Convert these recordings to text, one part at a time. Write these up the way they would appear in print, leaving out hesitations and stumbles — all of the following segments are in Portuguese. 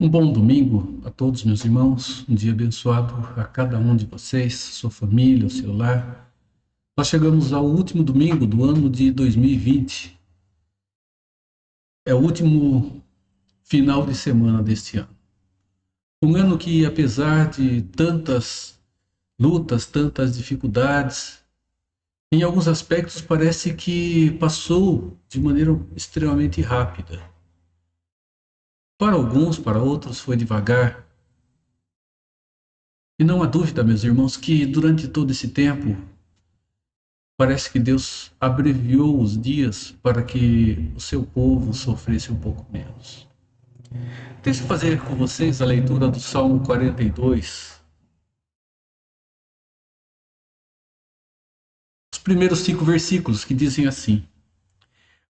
Um bom domingo a todos, meus irmãos. Um dia abençoado a cada um de vocês, sua família, o seu lar. Nós chegamos ao último domingo do ano de 2020. É o último final de semana deste ano. Um ano que, apesar de tantas lutas, tantas dificuldades, em alguns aspectos parece que passou de maneira extremamente rápida. Para alguns, para outros, foi devagar. E não há dúvida, meus irmãos, que durante todo esse tempo parece que Deus abreviou os dias para que o seu povo sofresse um pouco menos. Deixa eu fazer com vocês a leitura do Salmo 42, os primeiros 5 versículos que dizem assim: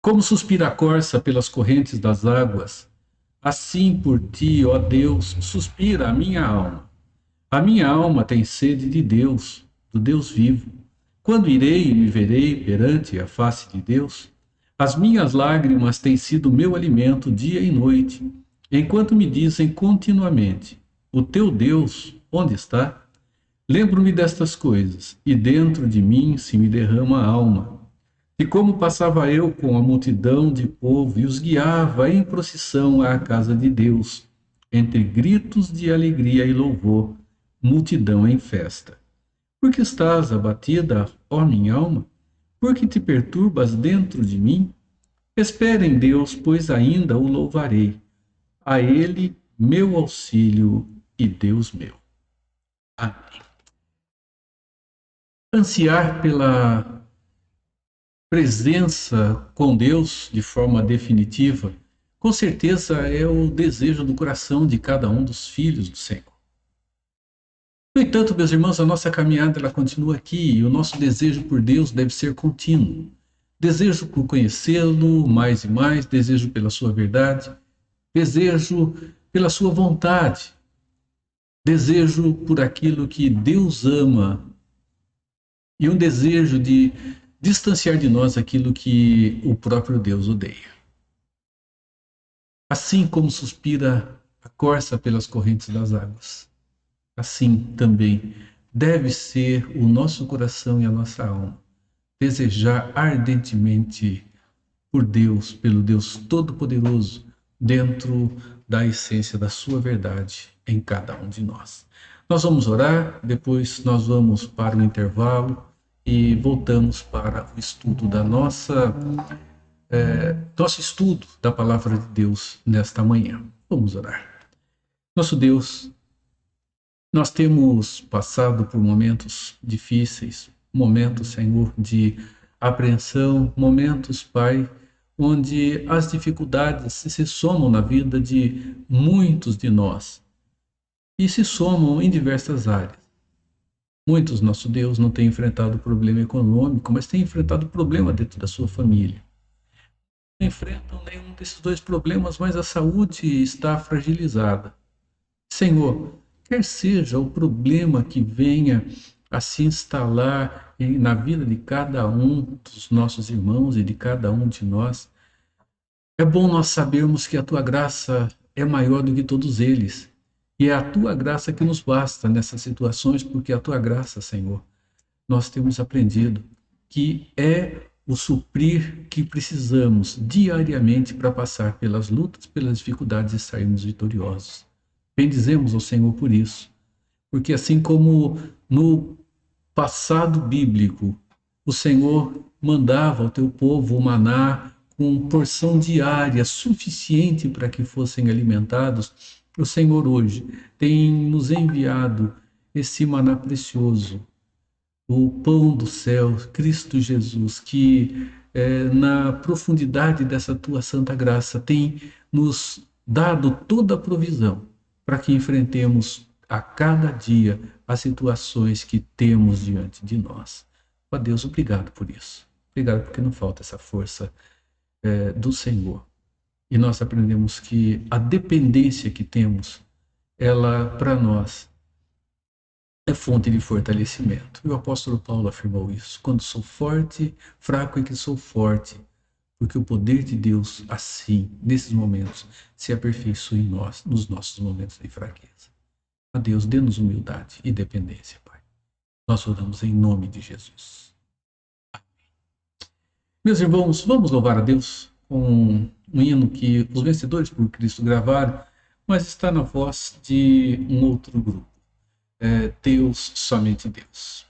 Como suspira a corça pelas correntes das águas, assim por ti, ó Deus, suspira a minha alma. A minha alma tem sede de Deus, do Deus vivo. Quando irei e me verei perante a face de Deus? As minhas lágrimas têm sido meu alimento dia e noite, enquanto me dizem continuamente: O teu Deus, onde está? Lembro-me destas coisas, e dentro de mim se me derrama a alma. E como passava eu com a multidão de povo e os guiava em procissão à casa de Deus, entre gritos de alegria e louvor, multidão em festa. Por que estás abatida, ó minha alma? Por que te perturbas dentro de mim? Espera em Deus, pois ainda o louvarei. A Ele, meu auxílio e Deus meu. Amém. Ansiar pela presença com Deus de forma definitiva, com certeza é o desejo do coração de cada um dos filhos do Senhor. No entanto, meus irmãos, a nossa caminhada ela continua aqui e o nosso desejo por Deus deve ser contínuo. Desejo por conhecê-lo mais e mais, desejo pela sua verdade, desejo pela sua vontade, desejo por aquilo que Deus ama e um desejo de distanciar de nós aquilo que o próprio Deus odeia. Assim como suspira a corça pelas correntes das águas, assim também deve ser o nosso coração e a nossa alma, desejar ardentemente por Deus, pelo Deus Todo-Poderoso, dentro da essência da sua verdade em cada um de nós. Nós vamos orar, depois nós vamos para o intervalo e voltamos para o estudo da nosso estudo da palavra de Deus nesta manhã. Vamos orar. Nosso Deus, nós temos passado por momentos difíceis, momentos, Senhor, de apreensão, momentos, Pai, onde as dificuldades se somam na vida de muitos de nós e se somam em diversas áreas. Muitos, nosso Deus, não têm enfrentado problema econômico, mas têm enfrentado problema dentro da sua família. Não enfrentam nenhum desses dois problemas, mas a saúde está fragilizada. Senhor, quer seja o problema que venha a se instalar na vida de cada um dos nossos irmãos e de cada um de nós, é bom nós sabermos que a tua graça é maior do que todos eles. E é a tua graça que nos basta nessas situações, porque a tua graça, Senhor, nós temos aprendido que é o suprir que precisamos diariamente para passar pelas lutas, pelas dificuldades e sairmos vitoriosos. Bendizemos ao Senhor por isso, porque assim como no passado bíblico o Senhor mandava ao teu povo o maná com porção diária suficiente para que fossem alimentados, o Senhor hoje tem nos enviado esse maná precioso, o pão do céu, Cristo Jesus, que na profundidade dessa tua santa graça tem nos dado toda a provisão para que enfrentemos a cada dia as situações que temos diante de nós. Ó Deus, obrigado por isso. Obrigado porque não falta essa força do Senhor. E nós aprendemos que a dependência que temos, ela para nós é fonte de fortalecimento. E o apóstolo Paulo afirmou isso. Quando sou forte, fraco é que sou forte, porque o poder de Deus, assim, nesses momentos, se aperfeiçoa em nós, nos nossos momentos de fraqueza. A Deus, dê-nos humildade e dependência, Pai. Nós oramos em nome de Jesus. Meus irmãos, vamos louvar a Deus com um hino que os Vencedores por Cristo gravaram, mas está na voz de um outro grupo. Deus, somente Deus.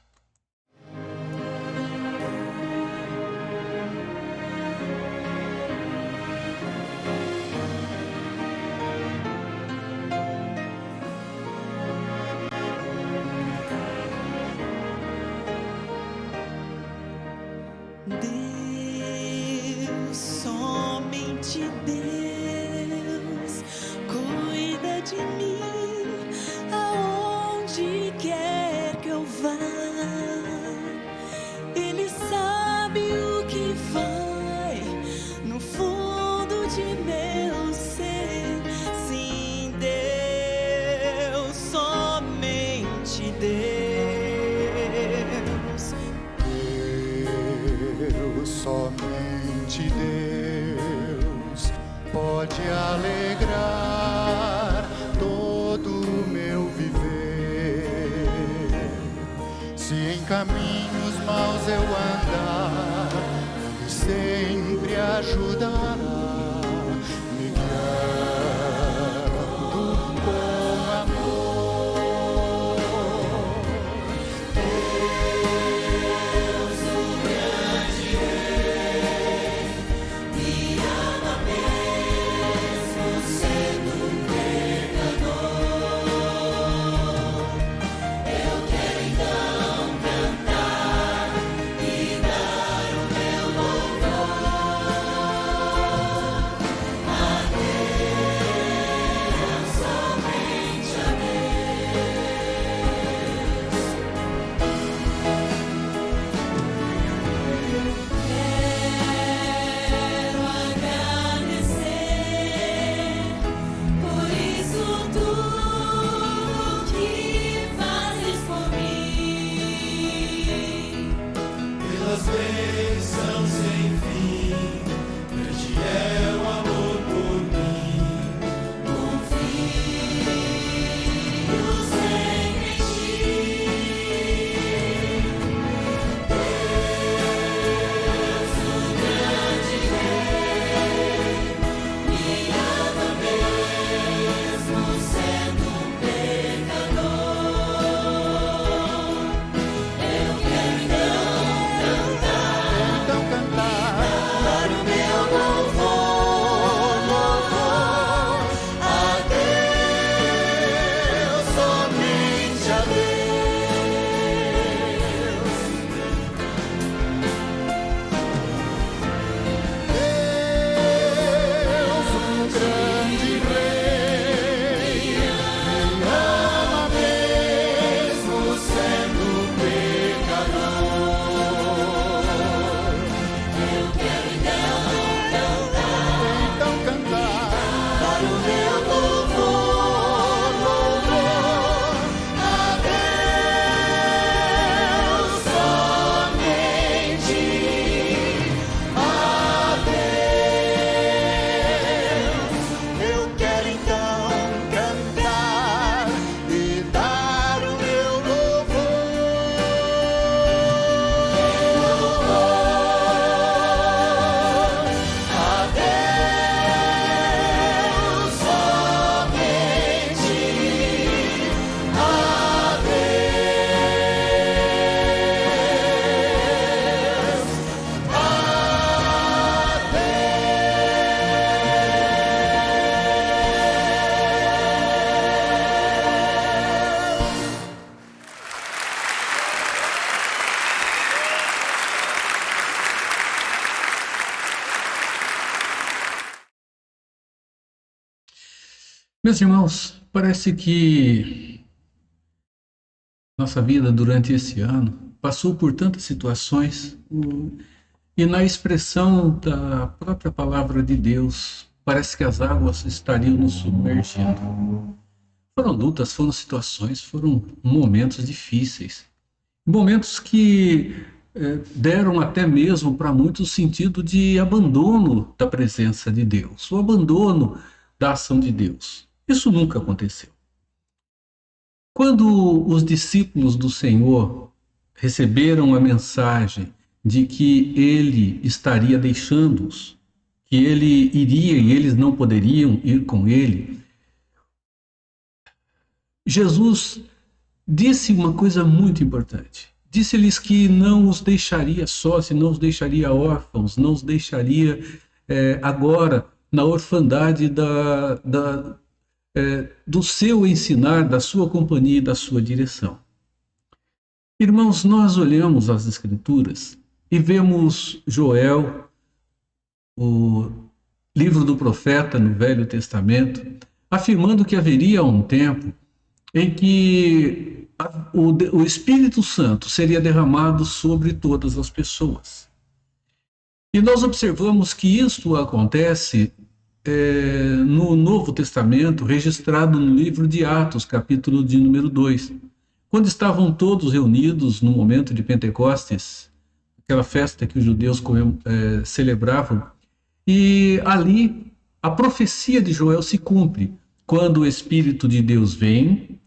Deus, somente Deus, cuida de mim aonde quer que eu vá. Ele sabe o que vai no fundo de meu ser. Sim, Deus, somente Deus. Deus, somente Deus, pode alegrar todo o meu viver. Se em caminhos maus eu andar, Ele sempre ajudará, me guiando com amor. Meus irmãos, parece que nossa vida durante esse ano passou por tantas situações e na expressão da própria palavra de Deus, parece que as águas estariam nos submergindo. Foram lutas, foram situações, foram momentos difíceis. Momentos que deram até mesmo para muitos o sentido de abandono da presença de Deus, o abandono da ação de Deus. Isso nunca aconteceu. Quando os discípulos do Senhor receberam a mensagem de que ele estaria deixando-os, que ele iria e eles não poderiam ir com ele, Jesus disse uma coisa muito importante. Disse-lhes que não os deixaria sós, não os deixaria órfãos, não os deixaria agora na orfandade do seu ensinar, da sua companhia e da sua direção. Irmãos, nós olhamos as Escrituras e vemos Joel, o livro do profeta no Velho Testamento, afirmando que haveria um tempo em que o Espírito Santo seria derramado sobre todas as pessoas. E nós observamos que isto acontece no Novo Testamento, registrado no livro de Atos, capítulo de número 2, quando estavam todos reunidos no momento de Pentecostes, aquela festa que os judeus celebravam, e ali a profecia de Joel se cumpre, quando o Espírito de Deus vem,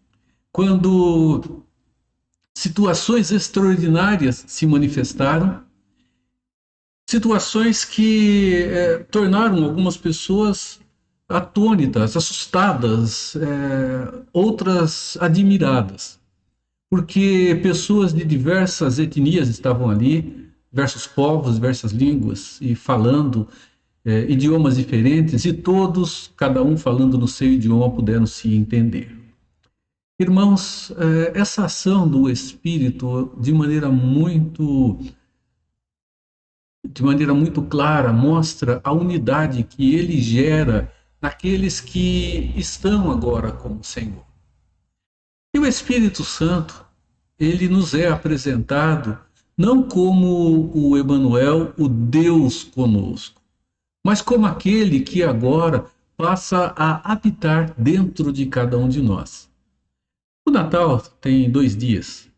quando situações extraordinárias se manifestaram, situações que tornaram algumas pessoas atônitas, assustadas, outras admiradas, porque pessoas de diversas etnias estavam ali, diversos povos, diversas línguas, e falando idiomas diferentes, e todos, cada um falando no seu idioma, puderam se entender. Irmãos, essa ação do Espírito, de maneira muito clara, mostra a unidade que ele gera naqueles que estão agora com o Senhor. E o Espírito Santo, ele nos é apresentado não como o Emanuel, o Deus conosco, mas como aquele que agora passa a habitar dentro de cada um de nós. O Natal tem 2 dias.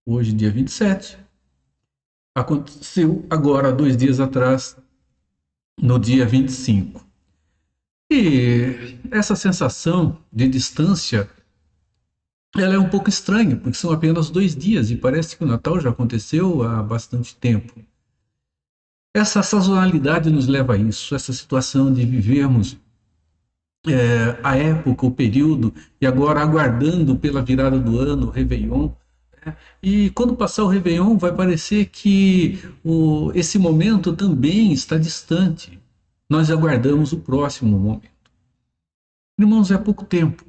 Hoje, dia 27. Aconteceu agora, 2 dias atrás, no dia 25. E essa sensação de distância, ela é um pouco estranha, porque são apenas 2 dias e parece que o Natal já aconteceu há bastante tempo. Essa sazonalidade nos leva a isso, essa situação de vivermos a época, o período, e agora aguardando pela virada do ano, o Réveillon. E quando passar o Réveillon, vai parecer que esse momento também está distante. Nós aguardamos o próximo momento. Irmãos, é pouco tempo.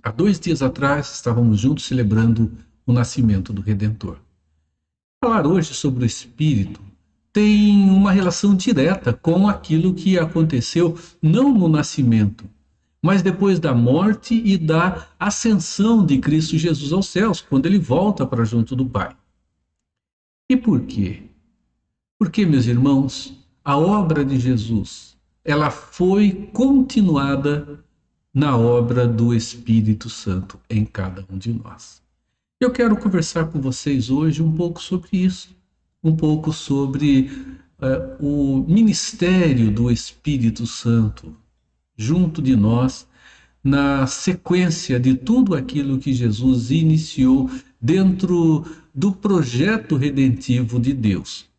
Há 2 dias atrás, estávamos juntos celebrando o nascimento do Redentor. Falar hoje sobre o Espírito tem uma relação direta com aquilo que aconteceu não no nascimento, mas depois da morte e da ascensão de Cristo Jesus aos céus, quando ele volta para junto do Pai. E por quê? Porque, meus irmãos, a obra de Jesus, ela foi continuada na obra do Espírito Santo em cada um de nós. Eu quero conversar com vocês hoje um pouco sobre isso, um pouco sobre o ministério do Espírito Santo junto de nós, na sequência de tudo aquilo que Jesus iniciou dentro do projeto redentivo de Deus.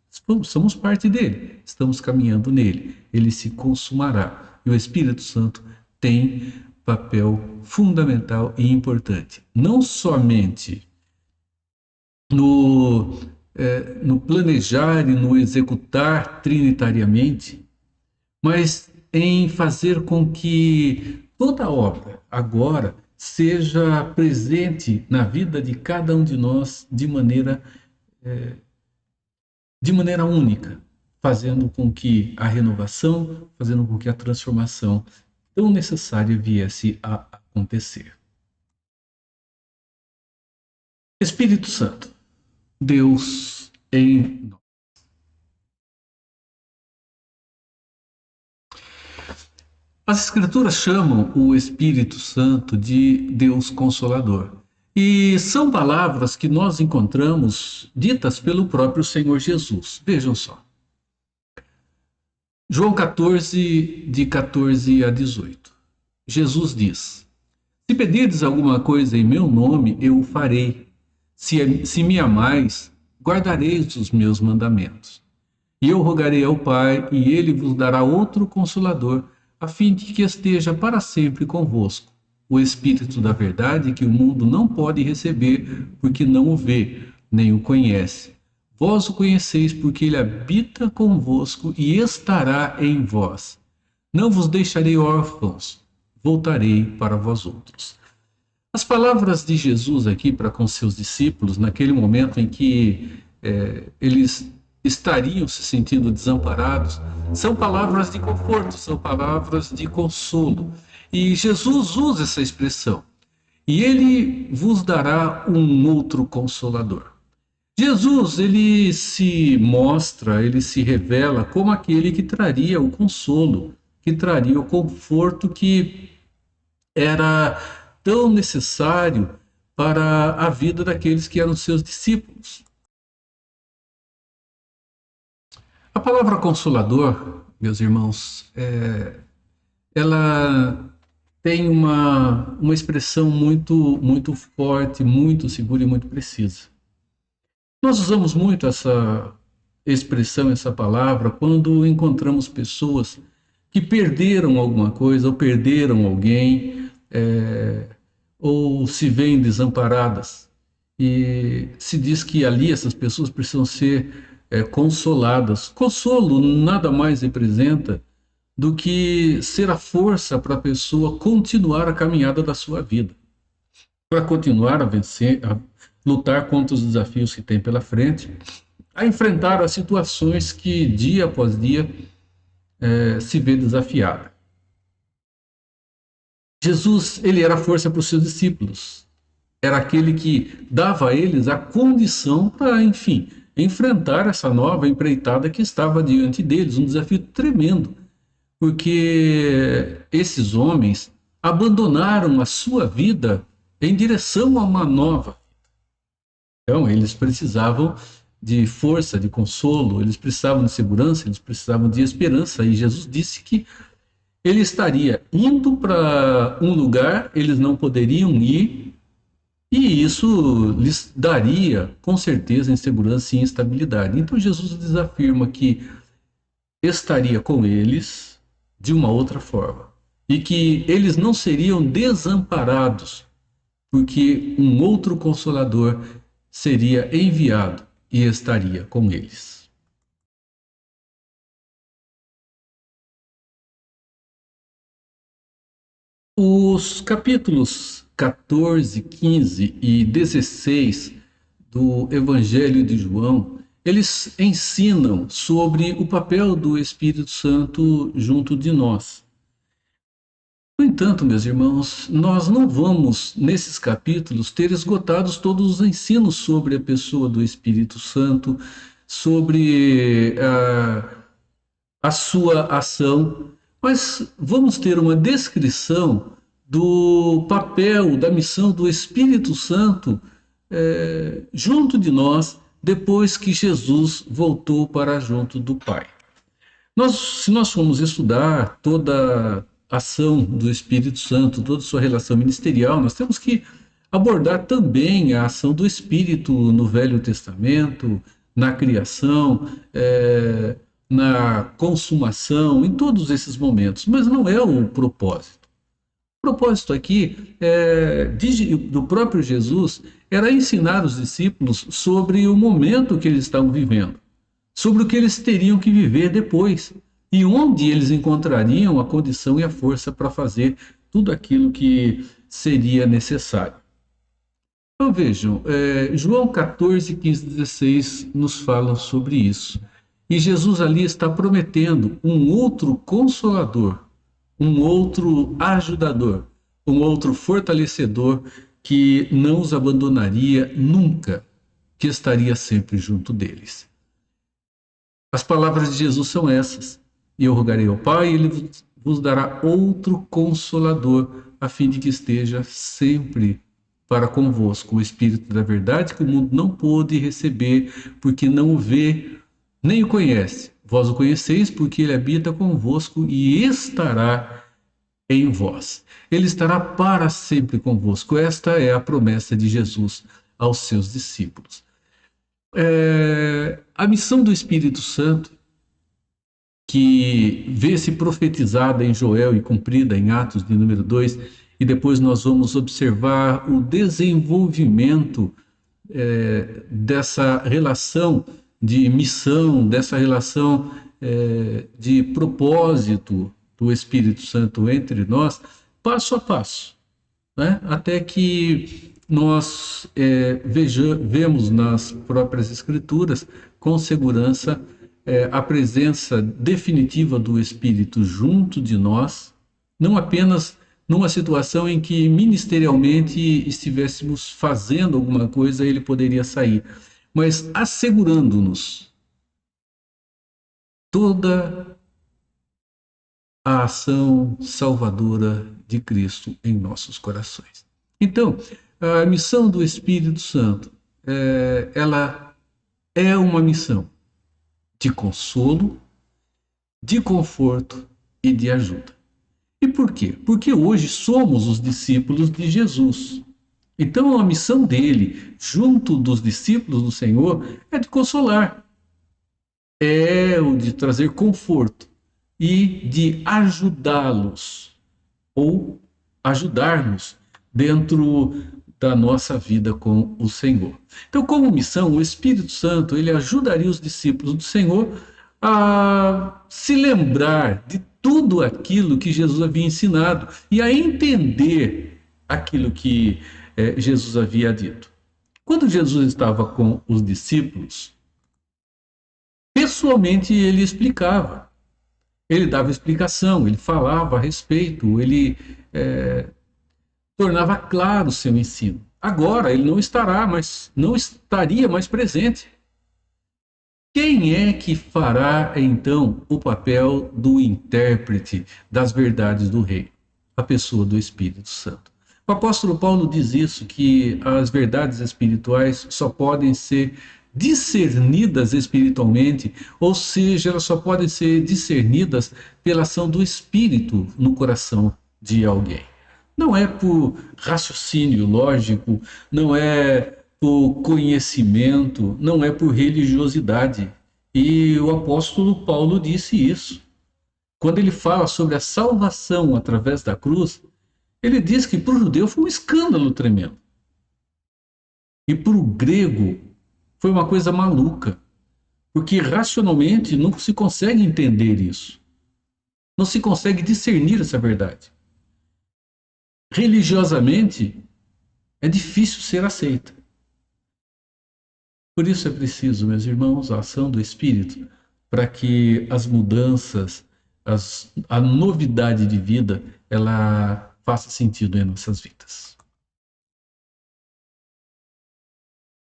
Somos parte dele, estamos caminhando nele, ele se consumará. E o Espírito Santo tem papel fundamental e importante, não somente no planejar e no executar trinitariamente, mas em fazer com que toda a obra agora seja presente na vida de cada um de nós de maneira única, fazendo com que a renovação, fazendo com que a transformação tão necessária viesse a acontecer. Espírito Santo, Deus em nós. As Escrituras chamam o Espírito Santo de Deus Consolador. E são palavras que nós encontramos ditas pelo próprio Senhor Jesus. Vejam só. João 14, de 14 a 18. Jesus diz: Se pedirdes alguma coisa em meu nome, eu o farei. Se me amais, guardareis os meus mandamentos. E eu rogarei ao Pai, e ele vos dará outro Consolador, a fim de que esteja para sempre convosco. O Espírito da verdade, que o mundo não pode receber, porque não o vê, nem o conhece. Vós o conheceis, porque ele habita convosco e estará em vós. Não vos deixarei órfãos, voltarei para vós outros. As palavras de Jesus aqui para com seus discípulos, naquele momento em que eles estariam se sentindo desamparados, são palavras de conforto, são palavras de consolo. E Jesus usa essa expressão. E ele vos dará um outro Consolador. Jesus, ele se mostra, ele se revela como aquele que traria o consolo, que traria o conforto que era tão necessário para a vida daqueles que eram seus discípulos. A palavra consolador, meus irmãos, ela tem uma expressão muito forte, muito segura e muito precisa. Nós usamos muito essa expressão, essa palavra, quando encontramos pessoas que perderam alguma coisa, ou perderam alguém, ou se veem desamparadas. E se diz que ali essas pessoas precisam ser consoladas. Consolo nada mais representa do que ser a força para a pessoa continuar a caminhada da sua vida, para continuar a vencer, a lutar contra os desafios que tem pela frente, a enfrentar as situações que dia após dia se vê desafiada. Jesus, ele era a força para os seus discípulos, era aquele que dava a eles a condição para, enfim, enfrentar essa nova empreitada que estava diante deles, um desafio tremendo, porque esses homens abandonaram a sua vida em direção a uma nova. Então, eles precisavam de força, de consolo, eles precisavam de segurança, eles precisavam de esperança. E Jesus disse que ele estaria indo para um lugar, eles não poderiam ir, e isso lhes daria, com certeza, insegurança e instabilidade. Então, Jesus lhes afirma que estaria com eles de uma outra forma, e que eles não seriam desamparados, porque um outro Consolador seria enviado e estaria com eles. Os capítulos 14, 15 e 16 do Evangelho de João, eles ensinam sobre o papel do Espírito Santo junto de nós. No entanto, meus irmãos, nós não vamos, nesses capítulos, ter esgotados todos os ensinos sobre a pessoa do Espírito Santo, sobre a sua ação, mas vamos ter uma descrição do papel, da missão do Espírito Santo junto de nós, depois que Jesus voltou para junto do Pai. Se nós formos estudar toda a ação do Espírito Santo, toda a sua relação ministerial, nós temos que abordar também a ação do Espírito no Velho Testamento, na criação, na consumação, em todos esses momentos, mas não é o propósito. O propósito aqui do próprio Jesus era ensinar os discípulos sobre o momento que eles estavam vivendo, sobre o que eles teriam que viver depois, e onde eles encontrariam a condição e a força para fazer tudo aquilo que seria necessário. Então vejam, João 14, 15, 16 nos falam sobre isso. E Jesus ali está prometendo um outro Consolador, um outro ajudador, um outro fortalecedor que não os abandonaria nunca, que estaria sempre junto deles. As palavras de Jesus são essas: e eu rogarei ao Pai, e ele vos dará outro Consolador, a fim de que esteja sempre para convosco o Espírito da verdade que o mundo não pôde receber, porque não o vê, nem o conhece. Vós o conheceis, porque ele habita convosco e estará em vós. Ele estará para sempre convosco. Esta é a promessa de Jesus aos seus discípulos. A missão do Espírito Santo, que vê-se profetizada em Joel e cumprida em Atos de número 2, e depois nós vamos observar o desenvolvimento dessa relação de missão, dessa relação de propósito do Espírito Santo entre nós, passo a passo, né? Até que nós vemos nas próprias Escrituras, com segurança, a presença definitiva do Espírito junto de nós, não apenas numa situação em que ministerialmente estivéssemos fazendo alguma coisa, ele poderia sair, mas assegurando-nos toda a ação salvadora de Cristo em nossos corações. Então, a missão do Espírito Santo, ela é uma missão de consolo, de conforto e de ajuda. E por quê? Porque hoje somos os discípulos de Jesus. Então, a missão dele, junto dos discípulos do Senhor, é de consolar, é o de trazer conforto e de ajudá-los, ou ajudar-nos dentro da nossa vida com o Senhor. Então, como missão, o Espírito Santo, ele ajudaria os discípulos do Senhor a se lembrar de tudo aquilo que Jesus havia ensinado e a entender aquilo que Jesus havia dito. Quando Jesus estava com os discípulos, pessoalmente ele explicava, ele dava explicação, ele falava a respeito, ele tornava claro o seu ensino. Agora ele não estaria mais presente. Quem é que fará, então, o papel do intérprete das verdades do Rei? A pessoa do Espírito Santo. O apóstolo Paulo diz isso, que as verdades espirituais só podem ser discernidas espiritualmente, ou seja, elas só podem ser discernidas pela ação do Espírito no coração de alguém. Não é por raciocínio lógico, não é por conhecimento, não é por religiosidade. E o apóstolo Paulo disse isso. Quando ele fala sobre a salvação através da cruz, ele diz que para o judeu foi um escândalo tremendo. E para o grego foi uma coisa maluca, porque racionalmente não se consegue entender isso. Não se consegue discernir essa verdade. Religiosamente, é difícil ser aceita. Por isso é preciso, meus irmãos, a ação do Espírito, para que as mudanças, a novidade de vida, ela faça sentido em nossas vidas.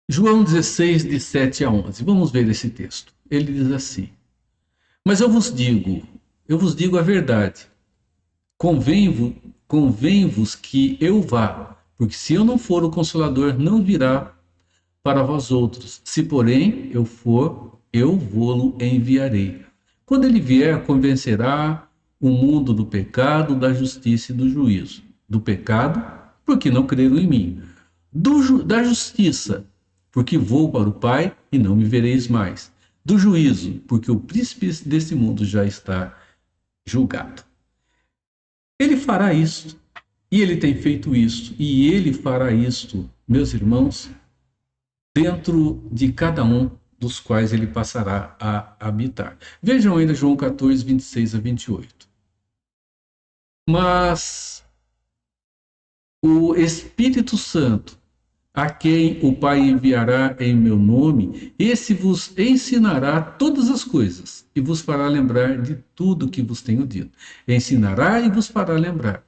João 16, de 7 a 11. Vamos ver esse texto. Ele diz assim: Mas eu vos digo a verdade. Convém-vos que eu vá, porque se eu não for, o Consolador não virá para vós outros. Se, porém, eu for, eu vô-lo enviarei. Quando ele vier, convencerá o mundo do pecado, da justiça e do juízo. Do pecado, porque não creram em mim. Da justiça, porque vou para o Pai e não me vereis mais. Do juízo, porque o príncipe desse mundo já está julgado. Ele fará isso, e ele tem feito isso, e ele fará isto, meus irmãos, dentro de cada um dos quais ele passará a habitar. Vejam ainda João 14, 26 a 28. Mas o Espírito Santo, a quem o Pai enviará em meu nome, esse vos ensinará todas as coisas e vos fará lembrar de tudo que vos tenho dito. Ensinará e vos fará lembrar.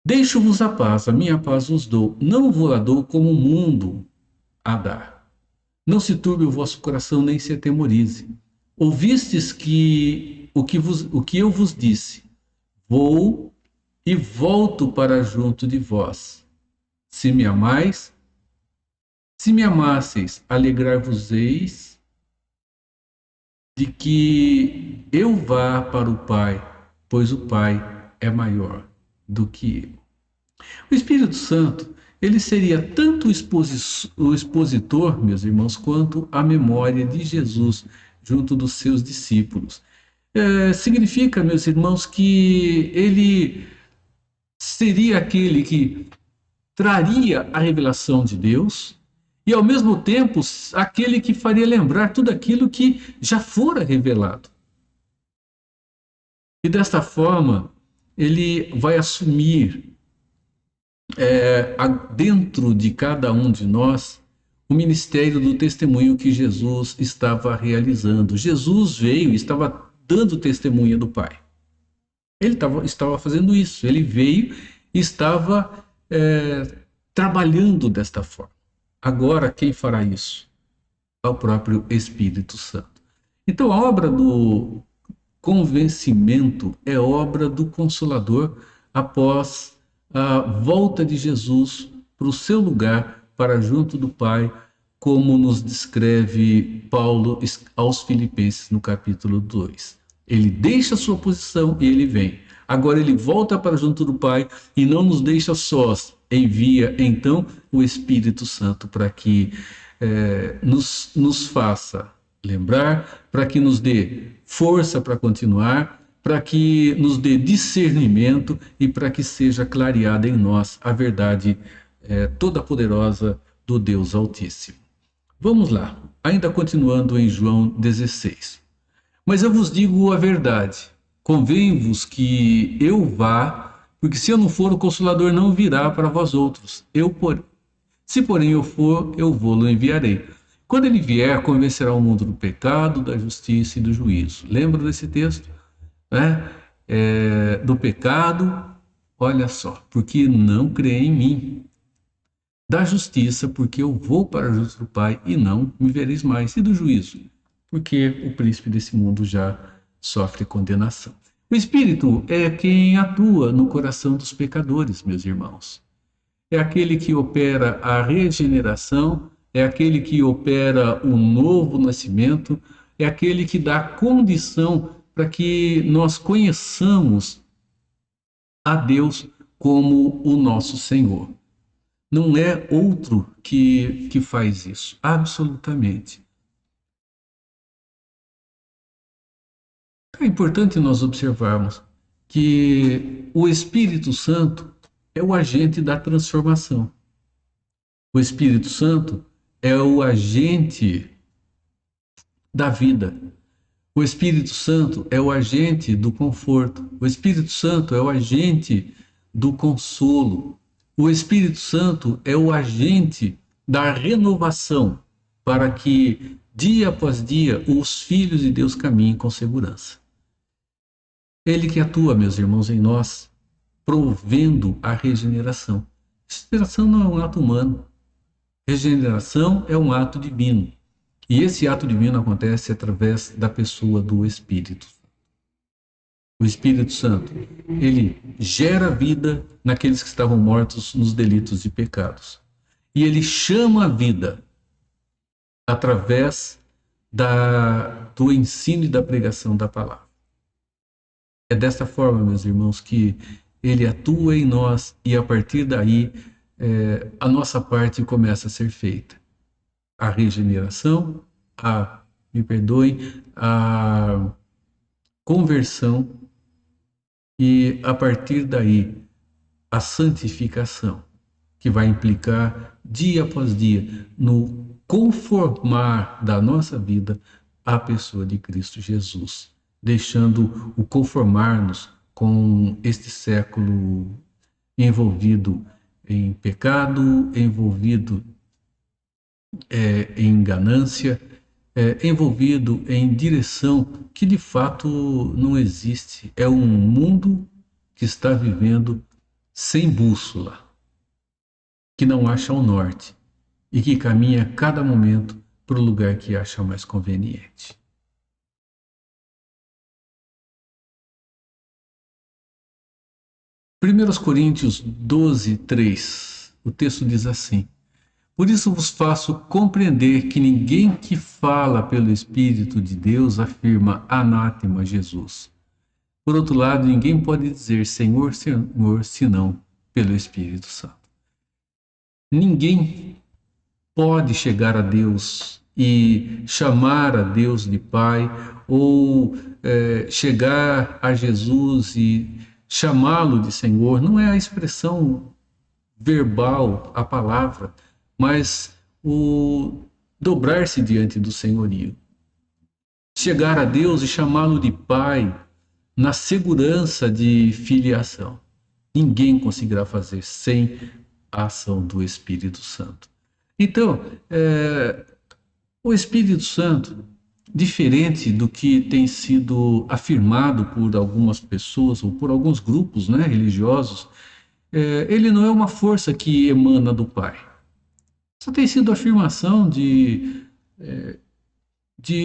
Deixo-vos a paz, a minha paz vos dou. Não vou-la dou como o mundo a dá. Não se turbe o vosso coração, nem se atemorize. Ouvistes o que eu vos disse. Vou e volto para junto de vós. se me amais, se me amasseis, alegrar-vos-eis de que eu vá para o Pai, pois o Pai é maior do que eu. O Espírito Santo, ele seria tanto o expositor, meus irmãos, quanto a memória de Jesus junto dos seus discípulos. Significa, meus irmãos, que ele seria aquele que traria a revelação de Deus e, ao mesmo tempo, aquele que faria lembrar tudo aquilo que já fora revelado. E desta forma, ele vai assumir dentro de cada um de nós o ministério do testemunho que Jesus estava realizando. Jesus veio e estava dando testemunha do Pai. Ele estava fazendo isso. Ele veio e estava trabalhando desta forma. Agora, quem fará isso? É o próprio Espírito Santo. Então, a obra do convencimento é obra do Consolador após a volta de Jesus para o seu lugar, para junto do Pai, como nos descreve Paulo aos Filipenses no capítulo 2. Ele deixa a sua posição e ele vem. Agora ele volta para junto do Pai e não nos deixa sós. Envia então o Espírito Santo para que nos faça lembrar, para que nos dê força para continuar, para que nos dê discernimento e para que seja clareada em nós a verdade toda poderosa do Deus Altíssimo. Vamos lá, ainda continuando em João 16. Mas eu vos digo a verdade, convém-vos que eu vá, porque se eu não for, o Consolador não virá para vós outros. Se porém eu for, eu vou-lo enviarei. Quando ele vier, convencerá o mundo do pecado, da justiça e do juízo. Lembra desse texto? Do pecado, olha só, porque não crê em mim. Da justiça, porque eu vou para junto do Pai e não me vereis mais. E do juízo, porque o príncipe desse mundo já sofre condenação. O Espírito é quem atua no coração dos pecadores, meus irmãos. É aquele que opera a regeneração, é aquele que opera o novo nascimento, é aquele que dá condição para que nós conheçamos a Deus como o nosso Senhor. Não é outro que faz isso, absolutamente. É importante nós observarmos que o Espírito Santo é o agente da transformação. O Espírito Santo é o agente da vida. O Espírito Santo é o agente do conforto. O Espírito Santo é o agente do consolo. O Espírito Santo é o agente da renovação para que, dia após dia, os filhos de Deus caminhem com segurança. Ele que atua, meus irmãos, em nós, provendo a regeneração. Regeneração não é um ato humano. Regeneração é um ato divino. E esse ato divino acontece através da pessoa do Espírito. O Espírito Santo, ele gera vida naqueles que estavam mortos nos delitos e pecados. E ele chama a vida através do ensino e da pregação da palavra. É desta forma, meus irmãos, que ele atua em nós e a partir daí a nossa parte começa a ser feita. A regeneração, a conversão e a partir daí a santificação, que vai implicar dia após dia no conformar da nossa vida à pessoa de Cristo Jesus, deixando o conformar-nos com este século envolvido em pecado, envolvido em ganância, envolvido em direção que de fato não existe. É um mundo que está vivendo sem bússola, que não acha o norte e que caminha a cada momento para o lugar que acha mais conveniente. Primeiros Coríntios 12, 3. O texto diz assim: por isso vos faço compreender que ninguém que fala pelo Espírito de Deus afirma anátema Jesus. Por outro lado, ninguém pode dizer Senhor, Senhor, senão pelo Espírito Santo. Ninguém pode chegar a Deus e chamar a Deus de Pai, ou chegar a Jesus e chamá-lo de Senhor. Não é a expressão verbal, a palavra, mas o dobrar-se diante do senhorio. Chegar a Deus e chamá-lo de Pai, na segurança de filiação. Ninguém conseguirá fazer sem a ação do Espírito Santo. Então, o Espírito Santo, diferente do que tem sido afirmado por algumas pessoas ou por alguns grupos, né, religiosos, ele não é uma força que emana do Pai. Isso tem sido afirmação de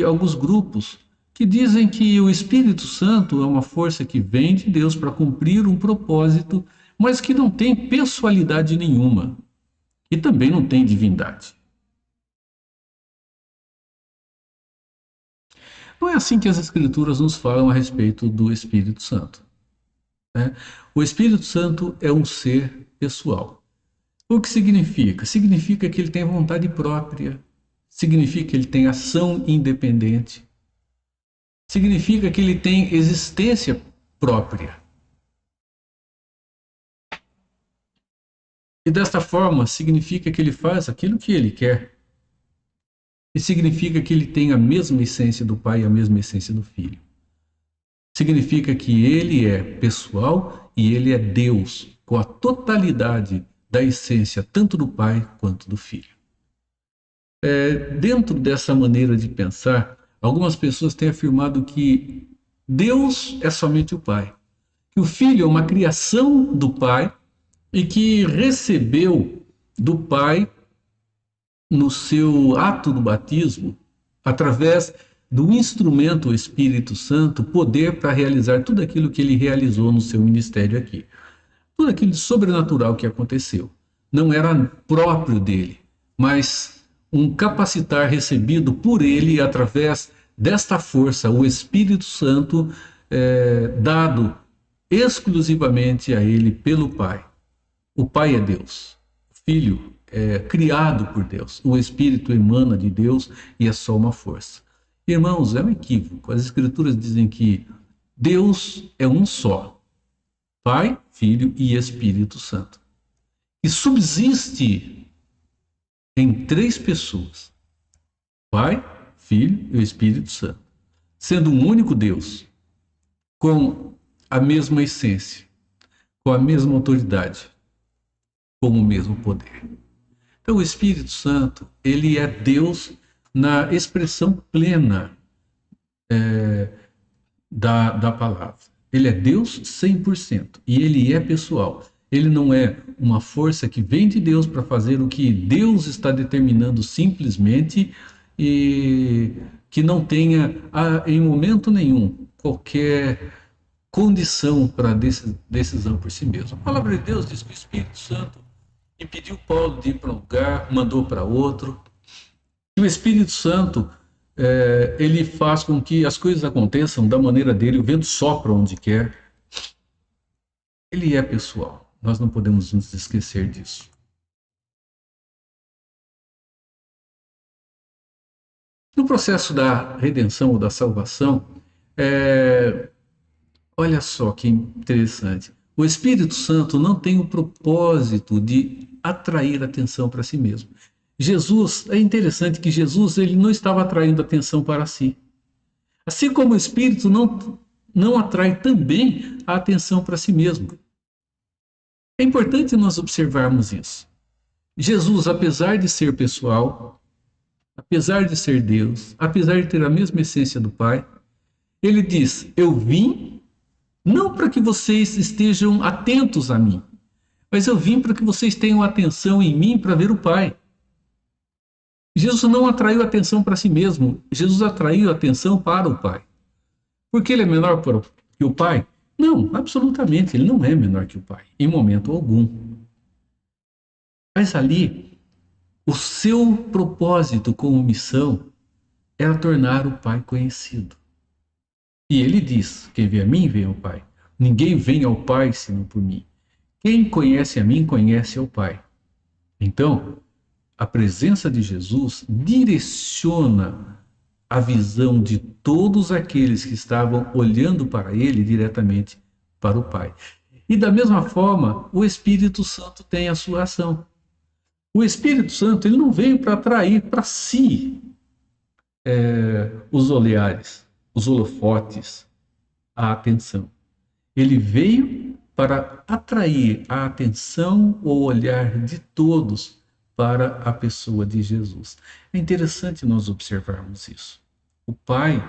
alguns grupos que dizem que o Espírito Santo é uma força que vem de Deus para cumprir um propósito, mas que não tem pessoalidade nenhuma e também não tem divindade. Não é assim que as Escrituras nos falam a respeito do Espírito Santo, né? O Espírito Santo é um ser pessoal. O que significa? Significa que ele tem vontade própria, significa que ele tem ação independente, significa que ele tem existência própria. E desta forma, significa que ele faz aquilo que ele quer. E significa que ele tem a mesma essência do Pai e a mesma essência do Filho. Significa que ele é pessoal e ele é Deus, com a totalidade da essência tanto do Pai quanto do Filho. Dentro dessa maneira de pensar, algumas pessoas têm afirmado que Deus é somente o Pai, que o Filho é uma criação do Pai e que recebeu do Pai, no seu ato do batismo, através do instrumento Espírito Santo, poder para realizar tudo aquilo que ele realizou no seu ministério aqui. Tudo aquilo de sobrenatural que aconteceu. Não era próprio dele, mas um capacitar recebido por ele através desta força, o Espírito Santo, dado exclusivamente a ele pelo Pai. O Pai é Deus, o Filho é criado por Deus, o Espírito emana de Deus e é só uma força. Irmãos, é um equívoco. As Escrituras dizem que Deus é um só, Pai, Filho e Espírito Santo, e subsiste em três pessoas: Pai, Filho e o Espírito Santo, sendo um único Deus, com a mesma essência, com a mesma autoridade, com o mesmo poder. Então o Espírito Santo, ele é Deus na expressão plena da palavra. Ele é Deus 100% e ele é pessoal. Ele não é uma força que vem de Deus para fazer o que Deus está determinando simplesmente e que não tenha, em momento nenhum, qualquer condição para decisão por si mesmo. A palavra de Deus diz que o Espírito Santo impediu Paulo de ir para um lugar, mandou para outro. E o Espírito Santo, ele faz com que as coisas aconteçam da maneira dele, o vento sopra onde quer. Ele é pessoal, nós não podemos nos esquecer disso. No processo da redenção ou da salvação, olha só que interessante. O Espírito Santo não tem o propósito de atrair atenção para si mesmo. Jesus, é interessante que Jesus ele não estava atraindo atenção para si. Assim como o Espírito não atrai também a atenção para si mesmo. É importante nós observarmos isso. Jesus, apesar de ser pessoal, apesar de ser Deus, apesar de ter a mesma essência do Pai, ele diz: eu vim não para que vocês estejam atentos a mim, mas eu vim para que vocês tenham atenção em mim para ver o Pai. Jesus não atraiu atenção para si mesmo, Jesus atraiu atenção para o Pai. Porque ele é menor que o Pai? Não, absolutamente, ele não é menor que o Pai, em momento algum. Mas ali, o seu propósito como missão era tornar o Pai conhecido. E ele diz: quem vê a mim, vê ao Pai. Ninguém vem ao Pai senão por mim. Quem conhece a mim, conhece ao Pai. Então, a presença de Jesus direciona a visão de todos aqueles que estavam olhando para ele diretamente para o Pai. E da mesma forma, o Espírito Santo tem a sua ação. O Espírito Santo ele não veio para atrair para si os olhares, os holofotes, a atenção. Ele veio para atrair a atenção ou olhar de todos para a pessoa de Jesus. É interessante nós observarmos isso. O Pai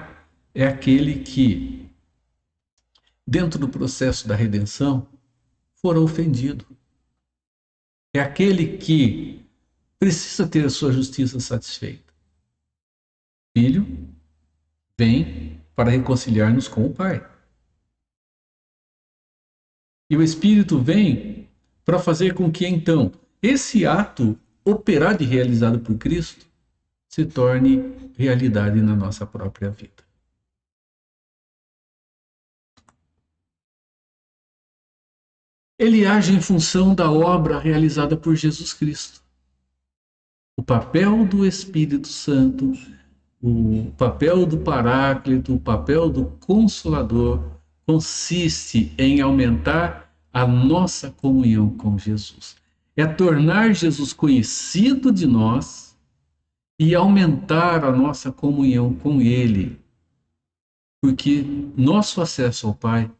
é aquele que, dentro do processo da redenção, fora ofendido. É aquele que precisa ter a sua justiça satisfeita. O Filho vem para reconciliar-nos com o Pai. E o Espírito vem para fazer com que, então, esse ato operado e realizado por Cristo se torne realidade na nossa própria vida. Ele age em função da obra realizada por Jesus Cristo. O papel do Espírito Santo, o papel do Paráclito, o papel do Consolador consiste em aumentar a nossa comunhão com Jesus. É tornar Jesus conhecido de nós e aumentar a nossa comunhão com Ele. Porque nosso acesso ao Pai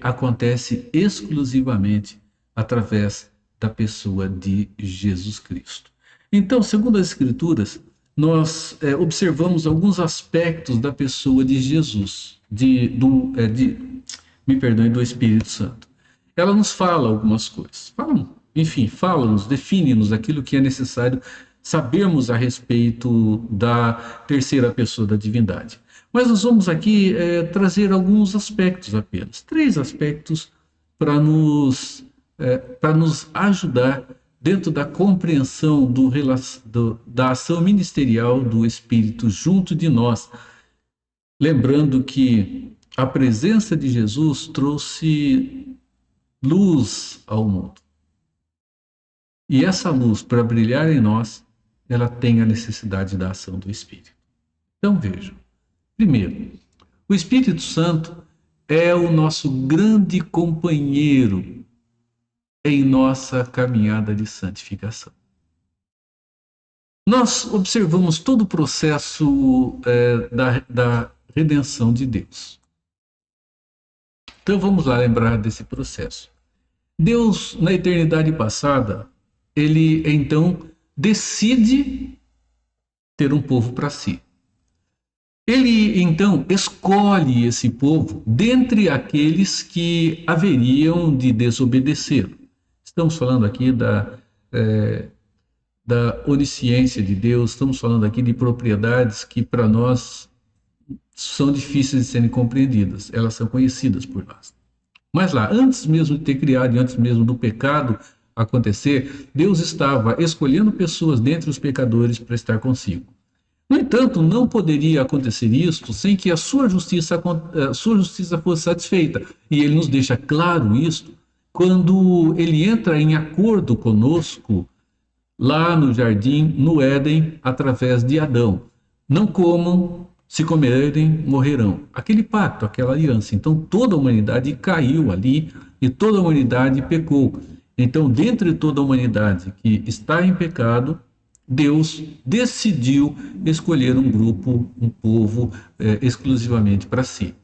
acontece exclusivamente através da pessoa de Jesus Cristo. Então, segundo as Escrituras, nós observamos alguns aspectos da pessoa de Jesus, do Espírito Santo. Ela nos fala algumas coisas, fala-nos, define-nos aquilo que é necessário sabermos a respeito da terceira pessoa da divindade. Mas nós vamos aqui trazer alguns aspectos apenas, 3 aspectos para nos ajudar dentro da compreensão da ação ministerial do Espírito junto de nós. Lembrando que a presença de Jesus trouxe luz ao mundo. E essa luz, para brilhar em nós, ela tem a necessidade da ação do Espírito. Então vejam. Primeiro, o Espírito Santo é o nosso grande companheiro em nossa caminhada de santificação. Nós observamos todo o processo da redenção de Deus. Então vamos lá lembrar desse processo. Deus, na eternidade passada, ele então decide ter um povo para si. Ele, então, escolhe esse povo dentre aqueles que haveriam de desobedecer. Estamos falando aqui da onisciência de Deus, estamos falando aqui de propriedades que para nós são difíceis de serem compreendidas, elas são conhecidas por nós. Mas lá, antes mesmo de ter criado e antes mesmo do pecado acontecer, Deus estava escolhendo pessoas dentre os pecadores para estar consigo. No entanto, não poderia acontecer isto sem que a sua justiça fosse satisfeita. E ele nos deixa claro isto quando ele entra em acordo conosco lá no jardim, no Éden, através de Adão. Não comam, se comerem, morrerão. Aquele pacto, aquela aliança. Então, toda a humanidade caiu ali e toda a humanidade pecou. Então, dentre toda a humanidade que está em pecado, Deus decidiu escolher um grupo, um povo exclusivamente para si.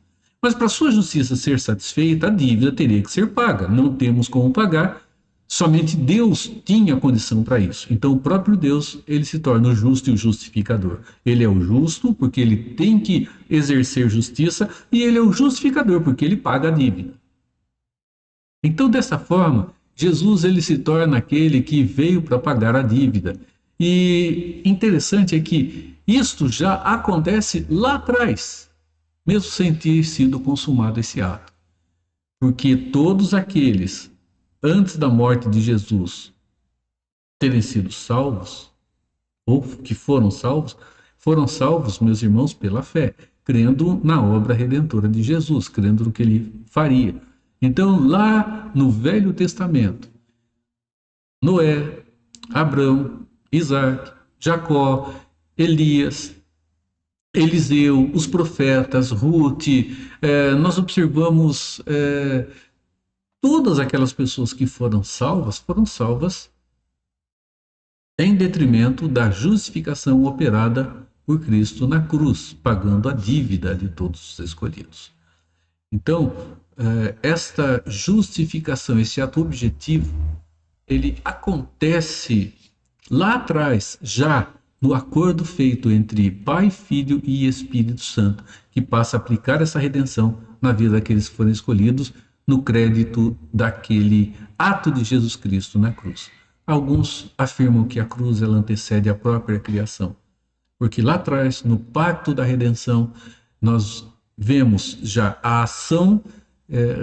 Mas para sua justiça ser satisfeita, a dívida teria que ser paga. Não temos como pagar, somente Deus tinha condição para isso. Então o próprio Deus, ele se torna o justo e o justificador. Ele é o justo porque ele tem que exercer justiça e ele é o justificador porque ele paga a dívida. Então dessa forma, Jesus ele se torna aquele que veio para pagar a dívida. E interessante é que isto já acontece lá atrás, mesmo sem ter sido consumado esse ato. Porque todos aqueles, antes da morte de Jesus, terem sido salvos, ou que foram salvos, meus irmãos, pela fé, crendo na obra redentora de Jesus, crendo no que ele faria. Então, lá no Velho Testamento, Noé, Abraão, Isaac, Jacó, Elias, Eliseu, os profetas, Ruth, nós observamos todas aquelas pessoas que foram salvas em detrimento da justificação operada por Cristo na cruz, pagando a dívida de todos os escolhidos. Então, esta justificação, esse ato objetivo, ele acontece lá atrás, já no acordo feito entre Pai, Filho e Espírito Santo, que passa a aplicar essa redenção na vida daqueles que foram escolhidos, no crédito daquele ato de Jesus Cristo na cruz. Alguns afirmam que a cruz ela antecede a própria criação, porque lá atrás, no pacto da redenção, nós vemos já a ação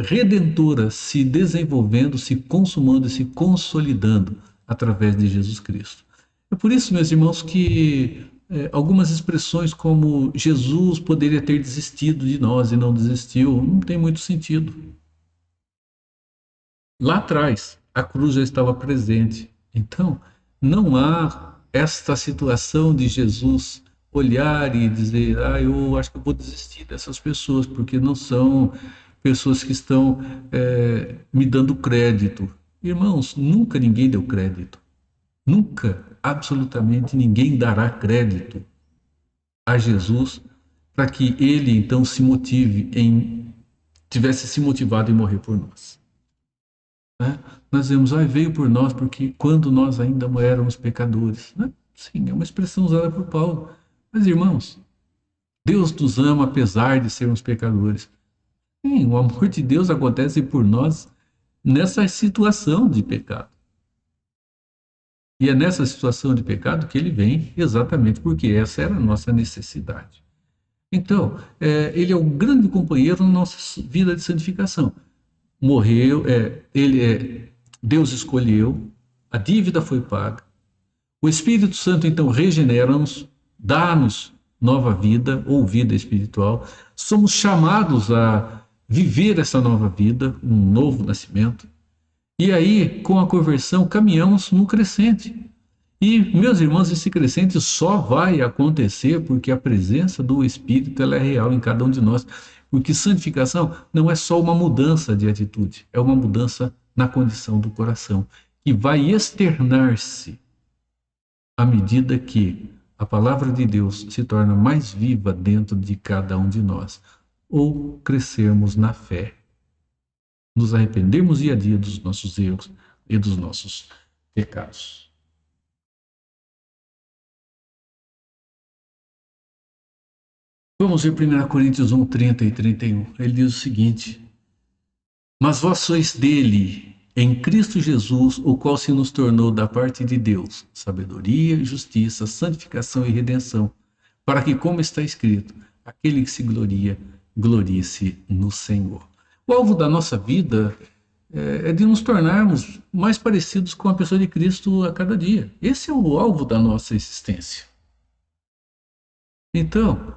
redentora se desenvolvendo, se consumando e se consolidando através de Jesus Cristo. É por isso, meus irmãos, que algumas expressões como Jesus poderia ter desistido de nós e não desistiu, não tem muito sentido. Lá atrás, a cruz já estava presente. Então, não há esta situação de Jesus olhar e dizer, eu acho que eu vou desistir dessas pessoas, porque não são pessoas que estão me dando crédito. Irmãos, nunca ninguém deu crédito. Nunca, absolutamente ninguém dará crédito a Jesus para que ele então tivesse se motivado em morrer por nós. Nós vemos, veio por nós porque quando nós ainda éramos pecadores. Sim, é uma expressão usada por Paulo. Mas, irmãos, Deus nos ama apesar de sermos pecadores. Sim, o amor de Deus acontece por nós nessa situação de pecado. E é nessa situação de pecado que ele vem, exatamente porque essa era a nossa necessidade. Então, ele é o grande companheiro na nossa vida de santificação. Morreu, Deus escolheu, a dívida foi paga. O Espírito Santo, então, regenera-nos, dá-nos nova vida ou vida espiritual. Somos chamados a viver essa nova vida, um novo nascimento. E aí, com a conversão, caminhamos no crescente. E, meus irmãos, esse crescente só vai acontecer porque a presença do Espírito ela é real em cada um de nós. Porque santificação não é só uma mudança de atitude, é uma mudança na condição do coração, que vai externar-se à medida que a palavra de Deus se torna mais viva dentro de cada um de nós, ou crescermos na fé, nos arrependermos dia a dia dos nossos erros e dos nossos pecados. Vamos ver 1 Coríntios 1, 30 e 31. Ele diz o seguinte: mas vós sois dele, em Cristo Jesus, o qual se nos tornou da parte de Deus sabedoria, justiça, santificação e redenção, para que, como está escrito, aquele que se gloria, glorie-se no Senhor. O alvo da nossa vida é de nos tornarmos mais parecidos com a pessoa de Cristo a cada dia. Esse é o alvo da nossa existência. Então,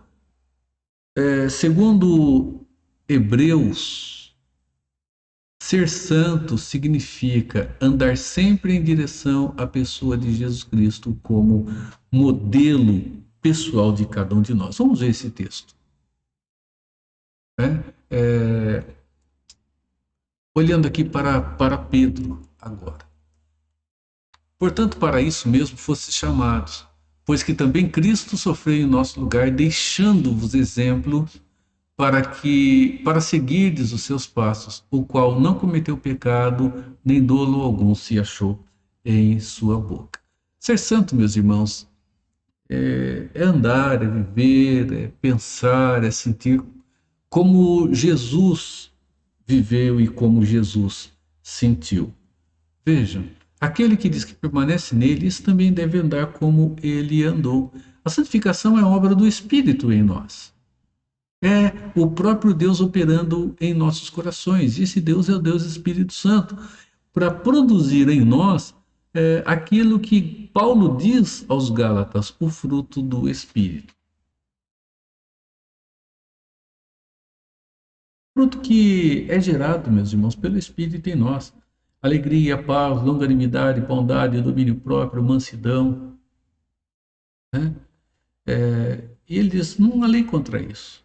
segundo Hebreus, ser santo significa andar sempre em direção à pessoa de Jesus Cristo como modelo pessoal de cada um de nós. Vamos ver esse texto. Olhando aqui para Pedro agora. Portanto, para isso mesmo fosse chamados, pois que também Cristo sofreu em nosso lugar, deixando-vos exemplo para seguirdes os seus passos, o qual não cometeu pecado, nem dolo algum se achou em sua boca. Ser santo, meus irmãos, é andar, é viver, é pensar, é sentir como Jesus viveu e como Jesus sentiu. Vejam, aquele que diz que permanece nele, isso também deve andar como ele andou. A santificação é obra do Espírito em nós. É o próprio Deus operando em nossos corações. E esse Deus é o Deus Espírito Santo, para produzir em nós aquilo que Paulo diz aos Gálatas, o fruto do Espírito. Fruto que é gerado, meus irmãos, pelo Espírito em nós. Alegria, paz, longanimidade, bondade, domínio próprio, mansidão. Né? E ele diz, não há lei contra isso.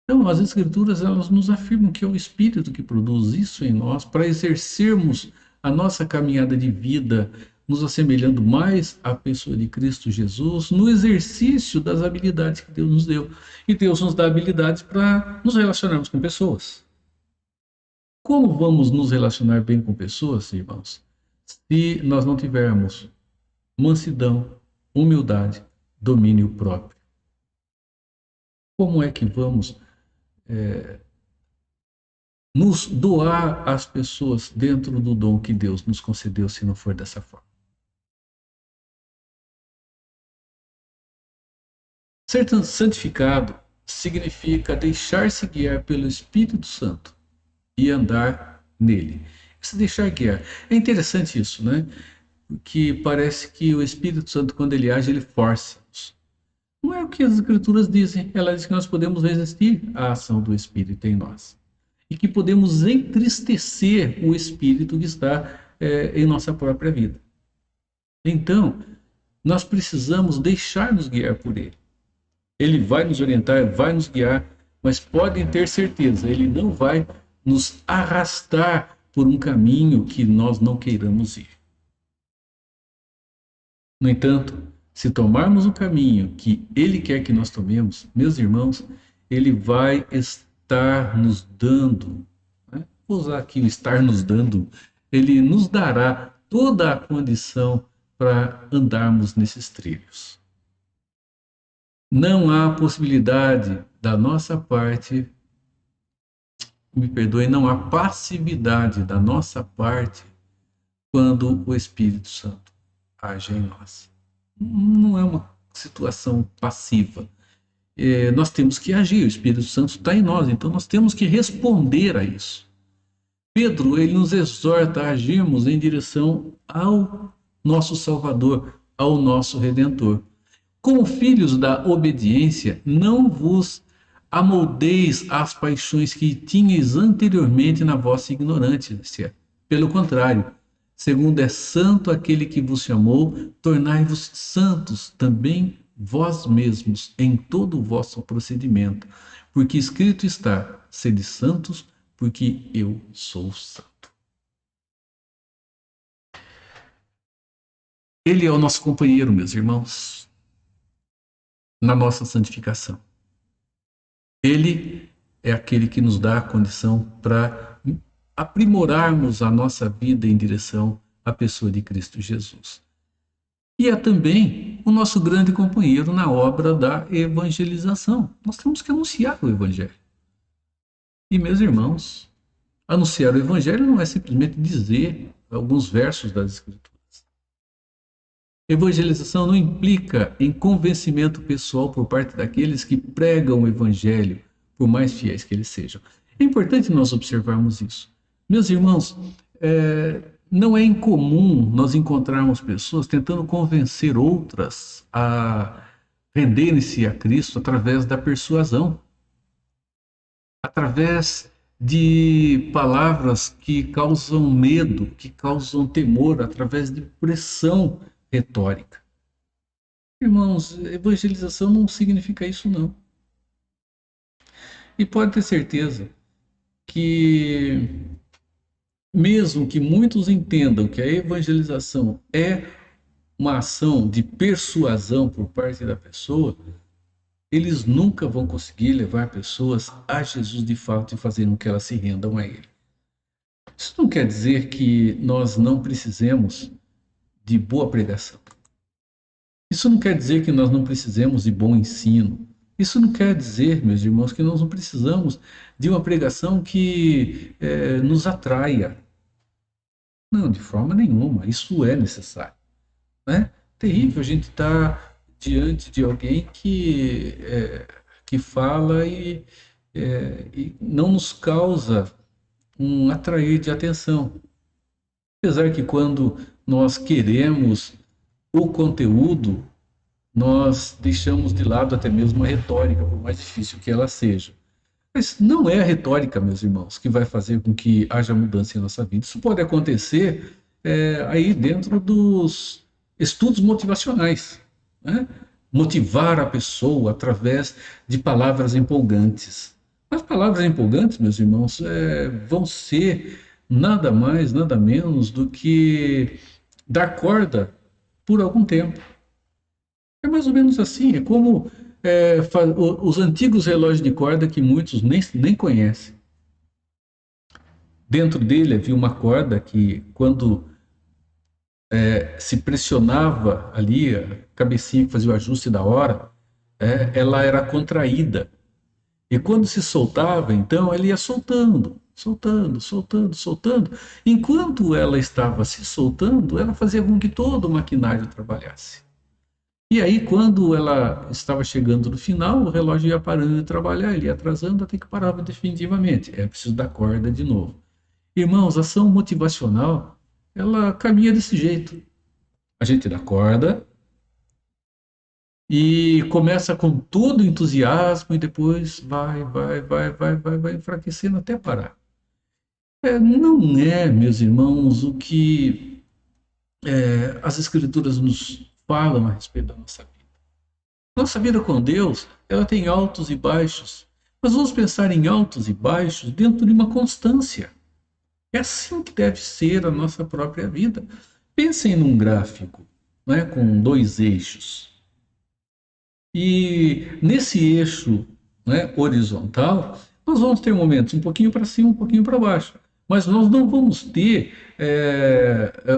Então, as Escrituras, elas nos afirmam que é o Espírito que produz isso em nós para exercermos a nossa caminhada de vida, nos assemelhando mais à pessoa de Cristo Jesus, no exercício das habilidades que Deus nos deu. E Deus nos dá habilidades para nos relacionarmos com pessoas. Como vamos nos relacionar bem com pessoas, irmãos, se nós não tivermos mansidão, humildade, domínio próprio? Como é que vamos nos doar às pessoas dentro do dom que Deus nos concedeu, se não for dessa forma? Ser santificado significa deixar-se guiar pelo Espírito Santo e andar nele. Se deixar guiar. É interessante isso, né? Porque parece que o Espírito Santo, quando ele age, ele força-nos. Não é o que as Escrituras dizem. Ela diz que nós podemos resistir à ação do Espírito em nós. E que podemos entristecer o Espírito que está em nossa própria vida. Então, nós precisamos deixar-nos guiar por ele. Ele vai nos orientar, vai nos guiar, mas podem ter certeza, ele não vai nos arrastar por um caminho que nós não queiramos ir. No entanto, se tomarmos o caminho que ele quer que nós tomemos, meus irmãos, ele vai estar nos dando, né? Vou usar aqui o estar nos dando, ele nos dará toda a condição para andarmos nesses trilhos. Não há possibilidade da nossa parte, me perdoe, não há passividade da nossa parte quando o Espírito Santo age em nós. Não é uma situação passiva. Nós temos que agir, o Espírito Santo está em nós, então nós temos que responder a isso. Pedro, ele nos exorta a agirmos em direção ao nosso Salvador, ao nosso Redentor. Como filhos da obediência, não vos amoldeis às paixões que tinhais anteriormente na vossa ignorância. Pelo contrário, segundo é santo aquele que vos chamou, tornai-vos santos também vós mesmos em todo o vosso procedimento. Porque escrito está, sede santos, porque eu sou santo. Ele é o nosso companheiro, meus irmãos, na nossa santificação. Ele é aquele que nos dá a condição para aprimorarmos a nossa vida em direção à pessoa de Cristo Jesus. E é também o nosso grande companheiro na obra da evangelização. Nós temos que anunciar o Evangelho. E, meus irmãos, anunciar o Evangelho não é simplesmente dizer alguns versos das Escrituras. Evangelização não implica em convencimento pessoal por parte daqueles que pregam o Evangelho, por mais fiéis que eles sejam. É importante nós observarmos isso. Meus irmãos, não é incomum nós encontrarmos pessoas tentando convencer outras a renderem-se a Cristo através da persuasão, através de palavras que causam medo, que causam temor, através de pressão retórica. Irmãos, evangelização não significa isso, não. E pode ter certeza que, mesmo que muitos entendam que a evangelização é uma ação de persuasão por parte da pessoa, eles nunca vão conseguir levar pessoas a Jesus de fato e fazer com que elas se rendam a Ele. Isso não quer dizer que nós não precisemos de boa pregação. Isso não quer dizer que nós não precisemos de bom ensino. Isso não quer dizer, meus irmãos, que nós não precisamos de uma pregação que nos atraia. Não, de forma nenhuma. Isso é necessário. Né? Terrível a gente estar diante de alguém que fala e não nos causa um atrair de atenção. Apesar que quando nós queremos o conteúdo, nós deixamos de lado até mesmo a retórica, por mais difícil que ela seja. Mas não é a retórica, meus irmãos, que vai fazer com que haja mudança em nossa vida. Isso pode acontecer aí dentro dos estudos motivacionais, né? Motivar a pessoa através de palavras empolgantes. As palavras empolgantes, meus irmãos, vão ser nada mais, nada menos do que dar corda por algum tempo. É mais ou menos assim, é como os antigos relógios de corda que muitos nem conhecem. Dentro dele havia uma corda que, quando se pressionava ali, a cabecinha que fazia o ajuste da hora, ela era contraída. E quando se soltava, então, ela ia soltando, soltando, soltando, soltando. Enquanto ela estava se soltando, ela fazia com que todo o maquinário trabalhasse. E aí, quando ela estava chegando no final, o relógio ia parando de trabalhar, ele ia atrasando até que parava definitivamente. É preciso dar corda de novo. Irmãos, a ação motivacional, ela caminha desse jeito. A gente dá corda e começa com todo o entusiasmo e depois vai enfraquecendo até parar. Não é, meus irmãos, o que as Escrituras nos falam a respeito da nossa vida. Nossa vida com Deus, ela tem altos e baixos. Mas vamos pensar em altos e baixos dentro de uma constância. É assim que deve ser a nossa própria vida. Pensem num gráfico, né, com 2 eixos. E nesse eixo, né, horizontal, nós vamos ter momentos um pouquinho para cima, um pouquinho para baixo. Mas nós não vamos ter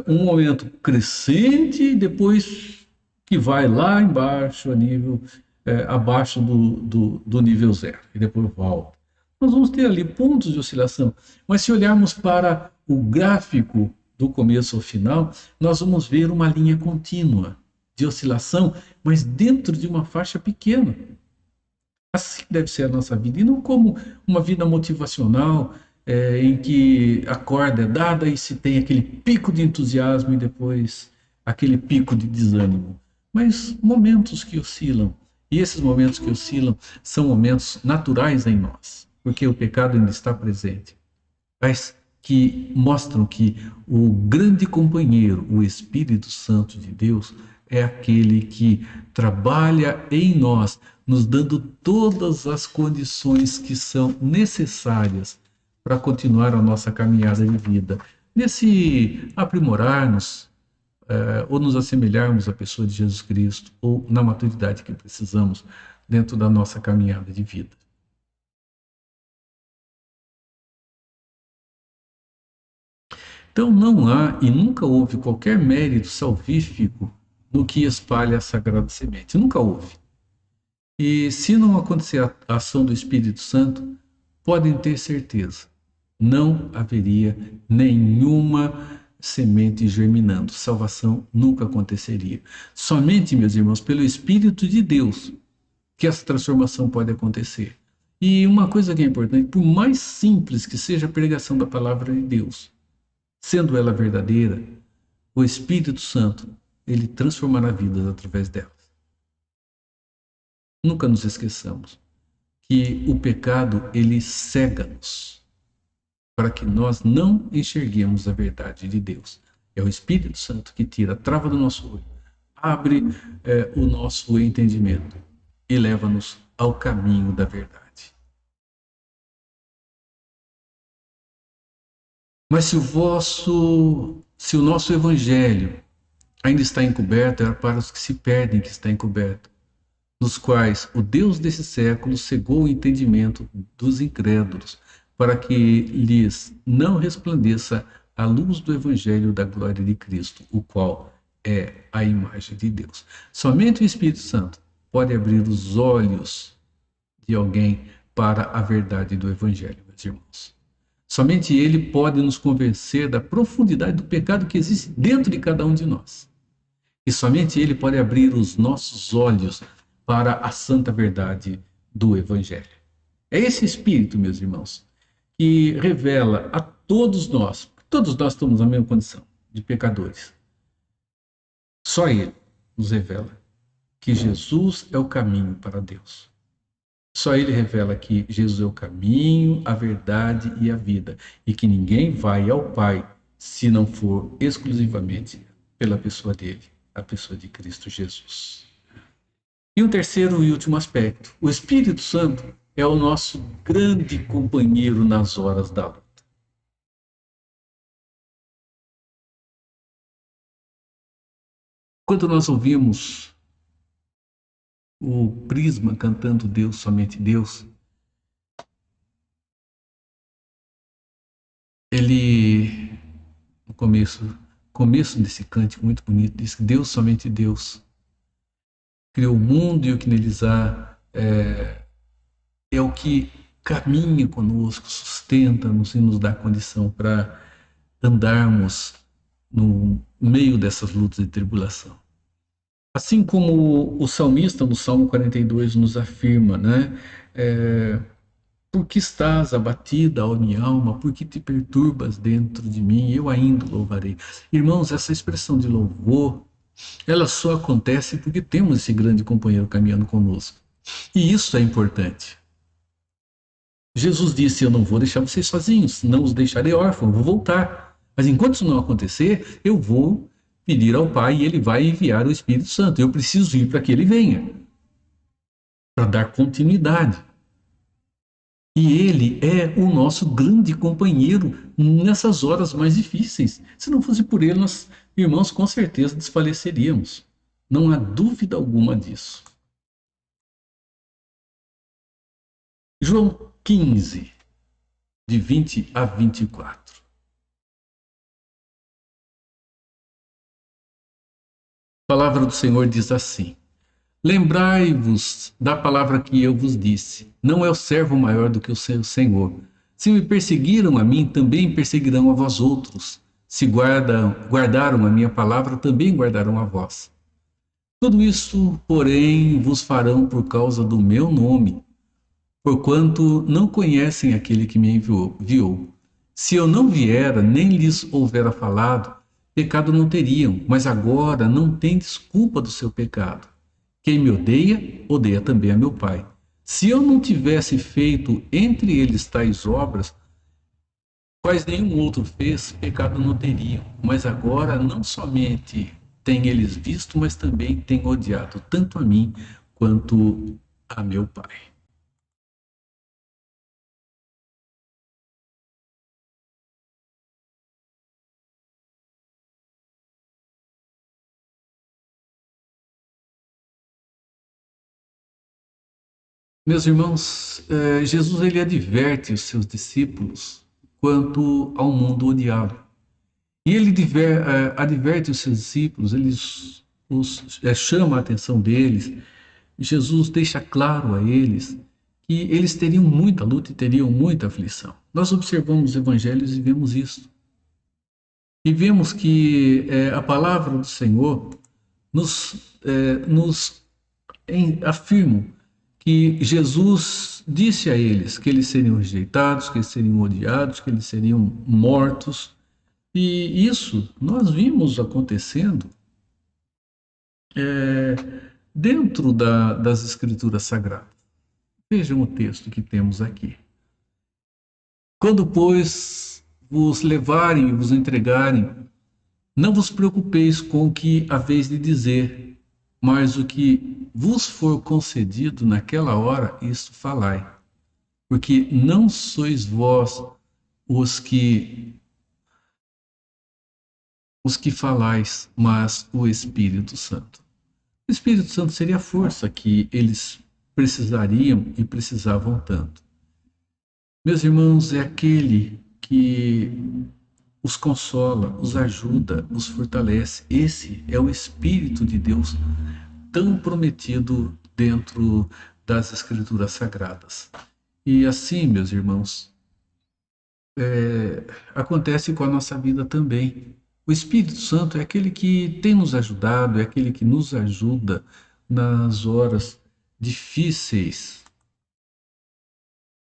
um momento crescente, depois que vai lá embaixo, a nível abaixo do nível zero, e depois volta. Nós vamos ter ali pontos de oscilação. Mas se olharmos para o gráfico do começo ao final, nós vamos ver uma linha contínua de oscilação, mas dentro de uma faixa pequena. Assim deve ser a nossa vida, e não como uma vida motivacional, em que a corda é dada e se tem aquele pico de entusiasmo e depois aquele pico de desânimo. Mas momentos que oscilam, e esses momentos que oscilam são momentos naturais em nós, porque o pecado ainda está presente, mas que mostram que o grande companheiro, o Espírito Santo de Deus, é aquele que trabalha em nós, nos dando todas as condições que são necessárias para continuar a nossa caminhada de vida, nesse aprimorar-nos, ou nos assemelharmos à pessoa de Jesus Cristo, ou na maturidade que precisamos dentro da nossa caminhada de vida. Então não há e nunca houve qualquer mérito salvífico no que espalha a Sagrada Semente. Nunca houve. E se não acontecer a ação do Espírito Santo, podem ter certeza, não haveria nenhuma semente germinando. Salvação nunca aconteceria. Somente, meus irmãos, pelo Espírito de Deus que essa transformação pode acontecer. E uma coisa que é importante, por mais simples que seja a pregação da palavra de Deus, sendo ela verdadeira, o Espírito Santo, ele transformará vidas através delas. Nunca nos esqueçamos que o pecado, ele cega-nos para que nós não enxerguemos a verdade de Deus. É o Espírito Santo que tira a trava do nosso olho, abre o nosso entendimento e leva-nos ao caminho da verdade. Mas se o nosso evangelho ainda está encoberto, é para os que se perdem que está encoberto, nos quais o Deus desse século cegou o entendimento dos incrédulos, para que lhes não resplandeça a luz do evangelho da glória de Cristo, o qual é a imagem de Deus. Somente o Espírito Santo pode abrir os olhos de alguém para a verdade do evangelho, meus irmãos. Somente ele pode nos convencer da profundidade do pecado que existe dentro de cada um de nós. E somente ele pode abrir os nossos olhos para a santa verdade do evangelho. É esse Espírito, meus irmãos, que revela a todos nós estamos na mesma condição de pecadores, Só Ele nos revela que Jesus é o caminho para Deus. Só Ele revela que Jesus é o caminho, a verdade e a vida, e que ninguém vai ao Pai se não for exclusivamente pela pessoa dele, a pessoa de Cristo Jesus. E um terceiro e último aspecto: o Espírito Santo é o nosso grande companheiro nas horas da luta. Quando nós ouvimos o Prisma cantando Deus, somente Deus, ele, no começo desse cântico muito bonito, diz que Deus, somente Deus, criou o mundo e o que neles há, é o que caminha conosco, sustenta-nos e nos dá condição para andarmos no meio dessas lutas e tribulação. Assim como o salmista no Salmo 42 nos afirma, né? Por que estás abatida, ó minha alma? Por que te perturbas dentro de mim? Eu ainda louvarei. Irmãos, essa expressão de louvor, ela só acontece porque temos esse grande companheiro caminhando conosco. E isso é importante. Jesus disse: eu não vou deixar vocês sozinhos, não os deixarei órfãos, vou voltar. Mas enquanto isso não acontecer, eu vou pedir ao Pai e Ele vai enviar o Espírito Santo. Eu preciso ir para que Ele venha, para dar continuidade. E Ele é o nosso grande companheiro nessas horas mais difíceis. Se não fosse por Ele, nós, irmãos, com certeza desfaleceríamos. Não há dúvida alguma disso. João 15, de 20 a 24. A palavra do Senhor diz assim: lembrai-vos da palavra que eu vos disse. Não é o servo maior do que o seu Senhor. Se me perseguiram a mim, também perseguirão a vós outros. Se guardaram a minha palavra, também guardarão a vós. Tudo isso, porém, vos farão por causa do meu nome, porquanto não conhecem aquele que me enviou. Se eu não viera, nem lhes houvera falado, pecado não teriam, mas agora não tem desculpa do seu pecado. Quem me odeia, odeia também a meu Pai. Se eu não tivesse feito entre eles tais obras, quais nenhum outro fez, pecado não teriam. Mas agora não somente têm eles visto, mas também têm odiado tanto a mim quanto a meu Pai. Meus irmãos, Jesus ele adverte os seus discípulos quanto ao mundo odiá-lo. E ele adverte os seus discípulos, ele chama a atenção deles. Jesus deixa claro a eles que eles teriam muita luta e teriam muita aflição. Nós observamos os evangelhos e vemos isso. E vemos que a palavra do Senhor nos afirma que Jesus disse a eles que eles seriam rejeitados, que eles seriam odiados, que eles seriam mortos. E isso nós vimos acontecendo dentro das Escrituras Sagradas. Vejam o texto que temos aqui. Quando, pois, vos levarem e vos entregarem, não vos preocupeis com o que haveis de dizer, mas o que vos for concedido naquela hora, isso falai. Porque não sois vós os que falais, mas o Espírito Santo. O Espírito Santo seria a força que eles precisariam e precisavam tanto. Meus irmãos, é aquele que os consola, os ajuda, os fortalece. Esse é o Espírito de Deus tão prometido dentro das Escrituras Sagradas. E assim, meus irmãos, acontece com a nossa vida também. O Espírito Santo é aquele que tem nos ajudado, é aquele que nos ajuda nas horas difíceis,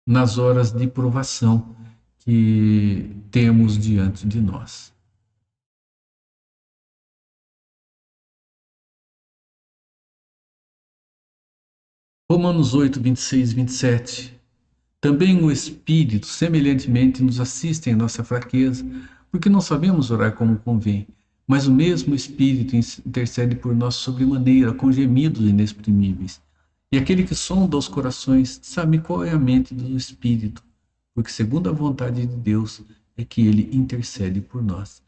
nas horas de provação que temos diante de nós. Romanos 8, 26 e 27. Também o Espírito, semelhantemente, nos assiste em nossa fraqueza, porque não sabemos orar como convém, mas o mesmo Espírito intercede por nós sobremaneira, com gemidos inexprimíveis. E aquele que sonda os corações sabe qual é a mente do Espírito, porque segundo a vontade de Deus é que ele intercede por nós.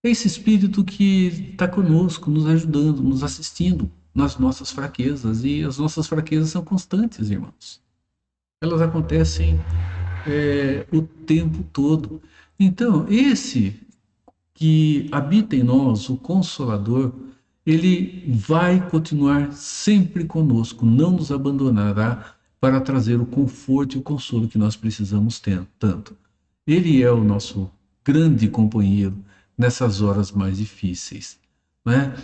É esse Espírito que está conosco, nos ajudando, nos assistindo nas nossas fraquezas, e as nossas fraquezas são constantes, irmãos. Elas acontecem o tempo todo. Então, esse que habita em nós, o Consolador, ele vai continuar sempre conosco, não nos abandonará para trazer o conforto e o consolo que nós precisamos tanto. Ele é o nosso grande companheiro nessas horas mais difíceis. Né?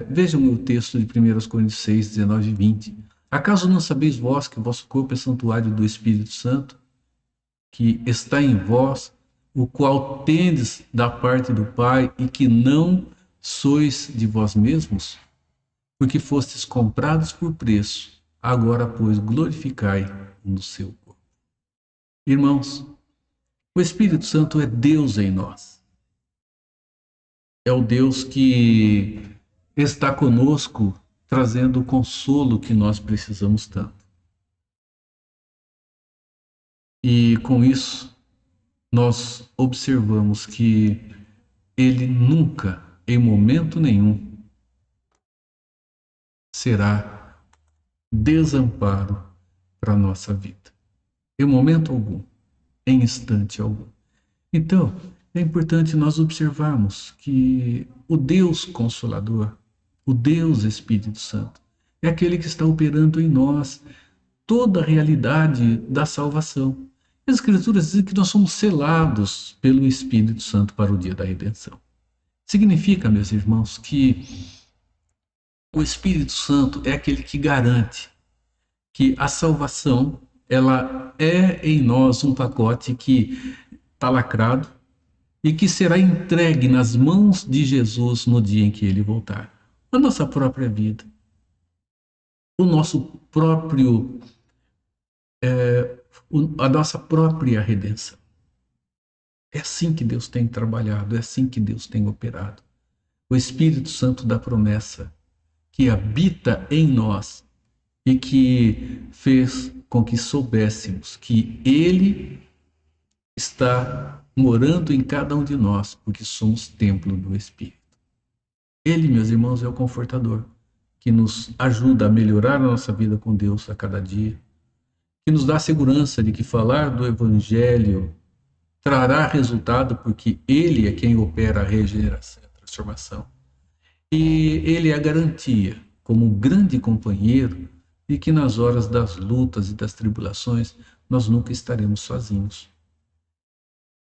Vejam o texto de 1 Coríntios 6, 19 e 20. Acaso não sabeis vós que o vosso corpo é santuário do Espírito Santo, que está em vós, o qual tendes da parte do Pai, e que não sois de vós mesmos? Porque fostes comprados por preço, agora, pois, glorificai no seu corpo. Irmãos, o Espírito Santo é Deus em nós. É o Deus que está conosco, trazendo o consolo que nós precisamos tanto. E com isso, nós observamos que ele nunca, em momento nenhum, será desamparo para a nossa vida. Em momento algum, em instante algum. Então, é importante nós observarmos que o Deus Consolador, o Deus Espírito Santo, é aquele que está operando em nós toda a realidade da salvação. As Escrituras dizem que nós somos selados pelo Espírito Santo para o dia da redenção. Significa, meus irmãos, que o Espírito Santo é aquele que garante que a salvação, ela é em nós um pacote que está lacrado e que será entregue nas mãos de Jesus no dia em que ele voltar. A nossa própria vida, o nosso próprio a nossa própria redenção. É assim que Deus tem trabalhado, é assim que Deus tem operado. O Espírito Santo da promessa que habita em nós e que fez com que soubéssemos que Ele está morando em cada um de nós, porque somos templo do Espírito. Ele, meus irmãos, é o confortador, que nos ajuda a melhorar a nossa vida com Deus a cada dia, que nos dá a segurança de que falar do Evangelho trará resultado, porque Ele é quem opera a regeneração e a transformação. E Ele é a garantia, como um grande companheiro, de que nas horas das lutas e das tribulações nós nunca estaremos sozinhos.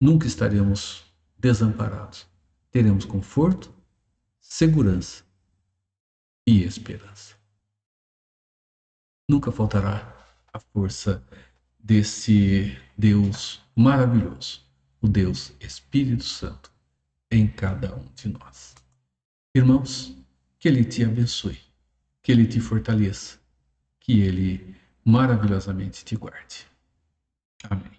Nunca estaremos desamparados. Teremos conforto, segurança e esperança. Nunca faltará a força desse Deus maravilhoso, o Deus Espírito Santo, em cada um de nós. Irmãos, que Ele te abençoe, que Ele te fortaleça, que Ele maravilhosamente te guarde. Amém.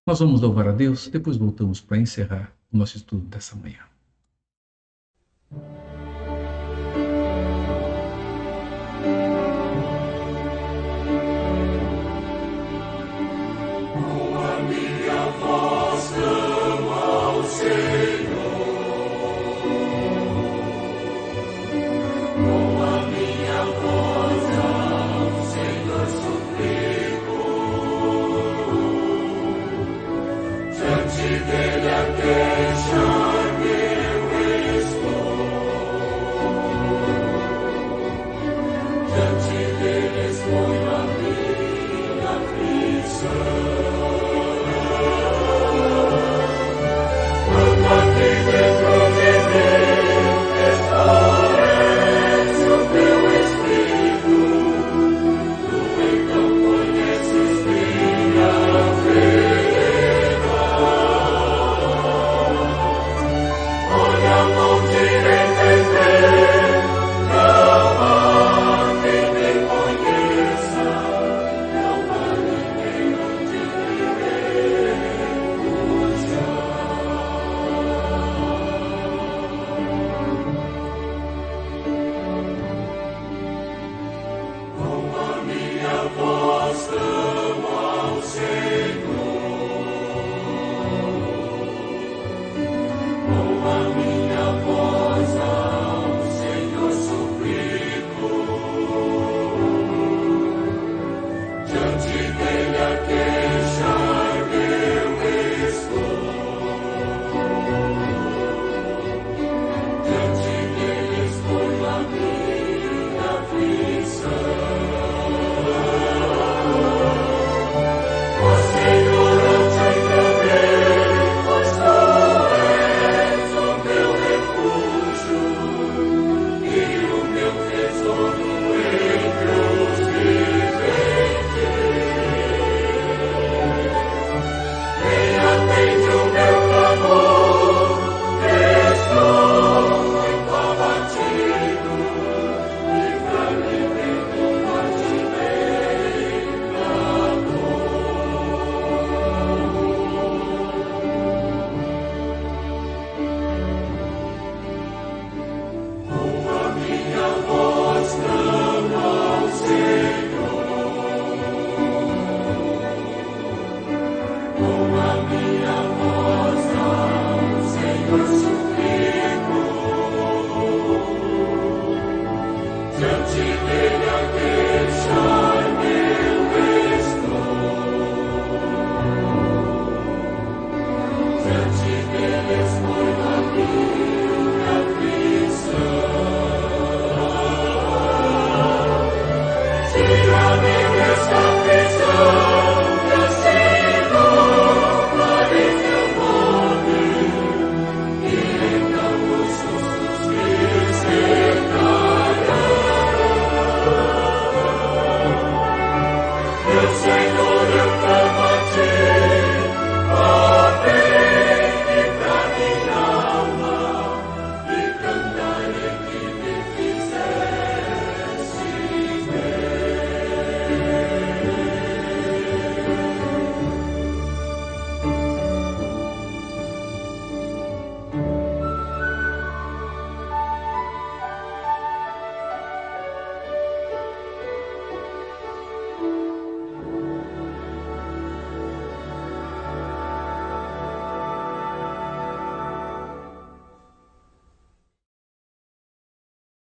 Nós vamos louvar a Deus, depois voltamos para encerrar o nosso estudo dessa manhã.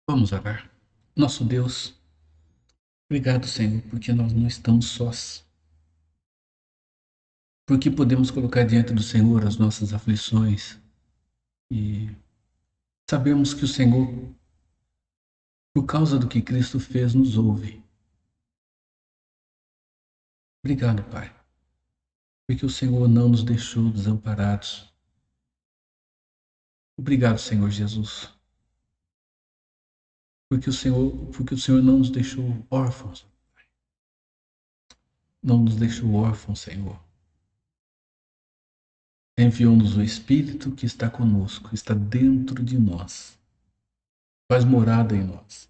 Vamos orar. Nosso Deus, obrigado, Senhor, porque nós não estamos sós. Porque podemos colocar diante do Senhor as nossas aflições e sabemos que o Senhor, por causa do que Cristo fez, nos ouve. Obrigado, Pai, porque o Senhor não nos deixou desamparados. Obrigado, Senhor Jesus, porque o Senhor não nos deixou órfãos. Não nos deixou órfãos, Senhor. Enviou-nos o Espírito que está conosco, está dentro de nós, faz morada em nós,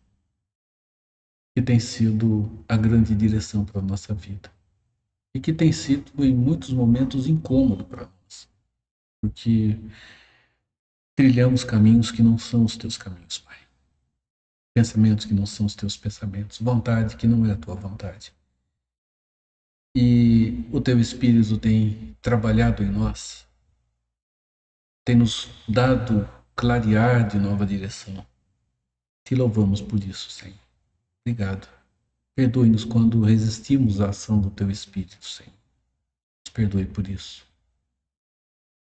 que tem sido a grande direção para a nossa vida. E que tem sido, em muitos momentos, incômodo para nós, porque trilhamos caminhos que não são os teus caminhos, Pai. Pensamentos que não são os teus pensamentos, vontade que não é a tua vontade. E o teu Espírito tem trabalhado em nós, tem nos dado clarear de nova direção. Te louvamos por isso, Senhor. Obrigado. Perdoe-nos quando resistimos à ação do teu Espírito, Senhor. Nos perdoe por isso.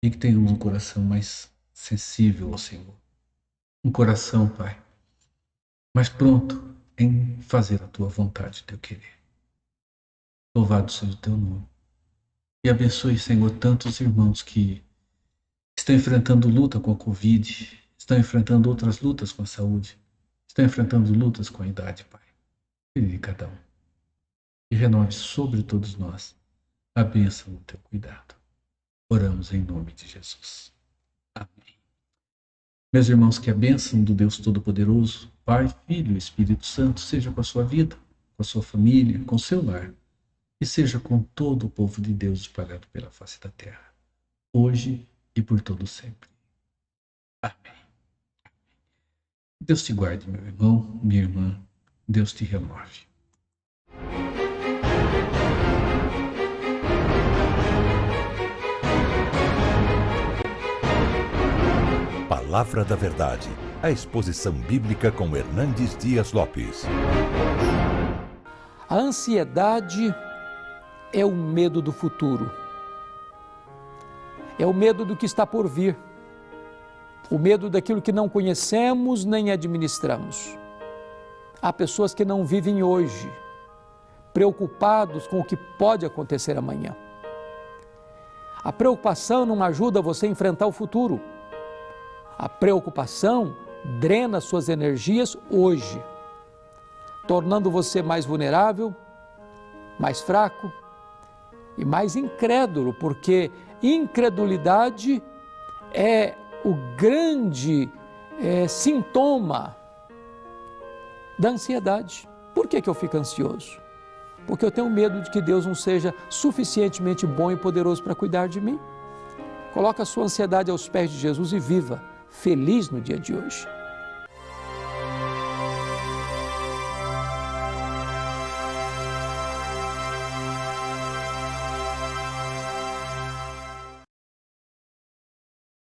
E que tenhamos um coração mais sensível ao Senhor. Um coração, Pai, mais pronto em fazer a tua vontade, o teu querer. Louvado seja o teu nome. E abençoe, Senhor, tantos irmãos que estão enfrentando luta com a Covid, estão enfrentando outras lutas com a saúde, estão enfrentando lutas com a idade, Pai. Filho de cada um. E renove sobre todos nós a bênção do teu cuidado. Oramos em nome de Jesus. Amém. Meus irmãos, que a bênção do Deus Todo-Poderoso, Pai, Filho e Espírito Santo, seja com a sua vida, com a sua família, com o seu lar, e seja com todo o povo de Deus espalhado pela face da terra, hoje e por todo sempre. Amém. Deus te guarde, meu irmão, minha irmã. Deus te renove. Palavra da Verdade. A exposição bíblica com Hernandes Dias Lopes. A ansiedade é o medo do futuro. É o medo do que está por vir. O medo daquilo que não conhecemos nem administramos. Há pessoas que não vivem hoje, preocupados com o que pode acontecer amanhã. A preocupação não ajuda você a enfrentar o futuro. A preocupação drena suas energias hoje, tornando você mais vulnerável, mais fraco e mais incrédulo, porque incredulidade é o grande sintoma da ansiedade. Por que eu fico ansioso? Porque eu tenho medo de que Deus não seja suficientemente bom e poderoso para cuidar de mim. Coloque a sua ansiedade aos pés de Jesus e viva feliz no dia de hoje.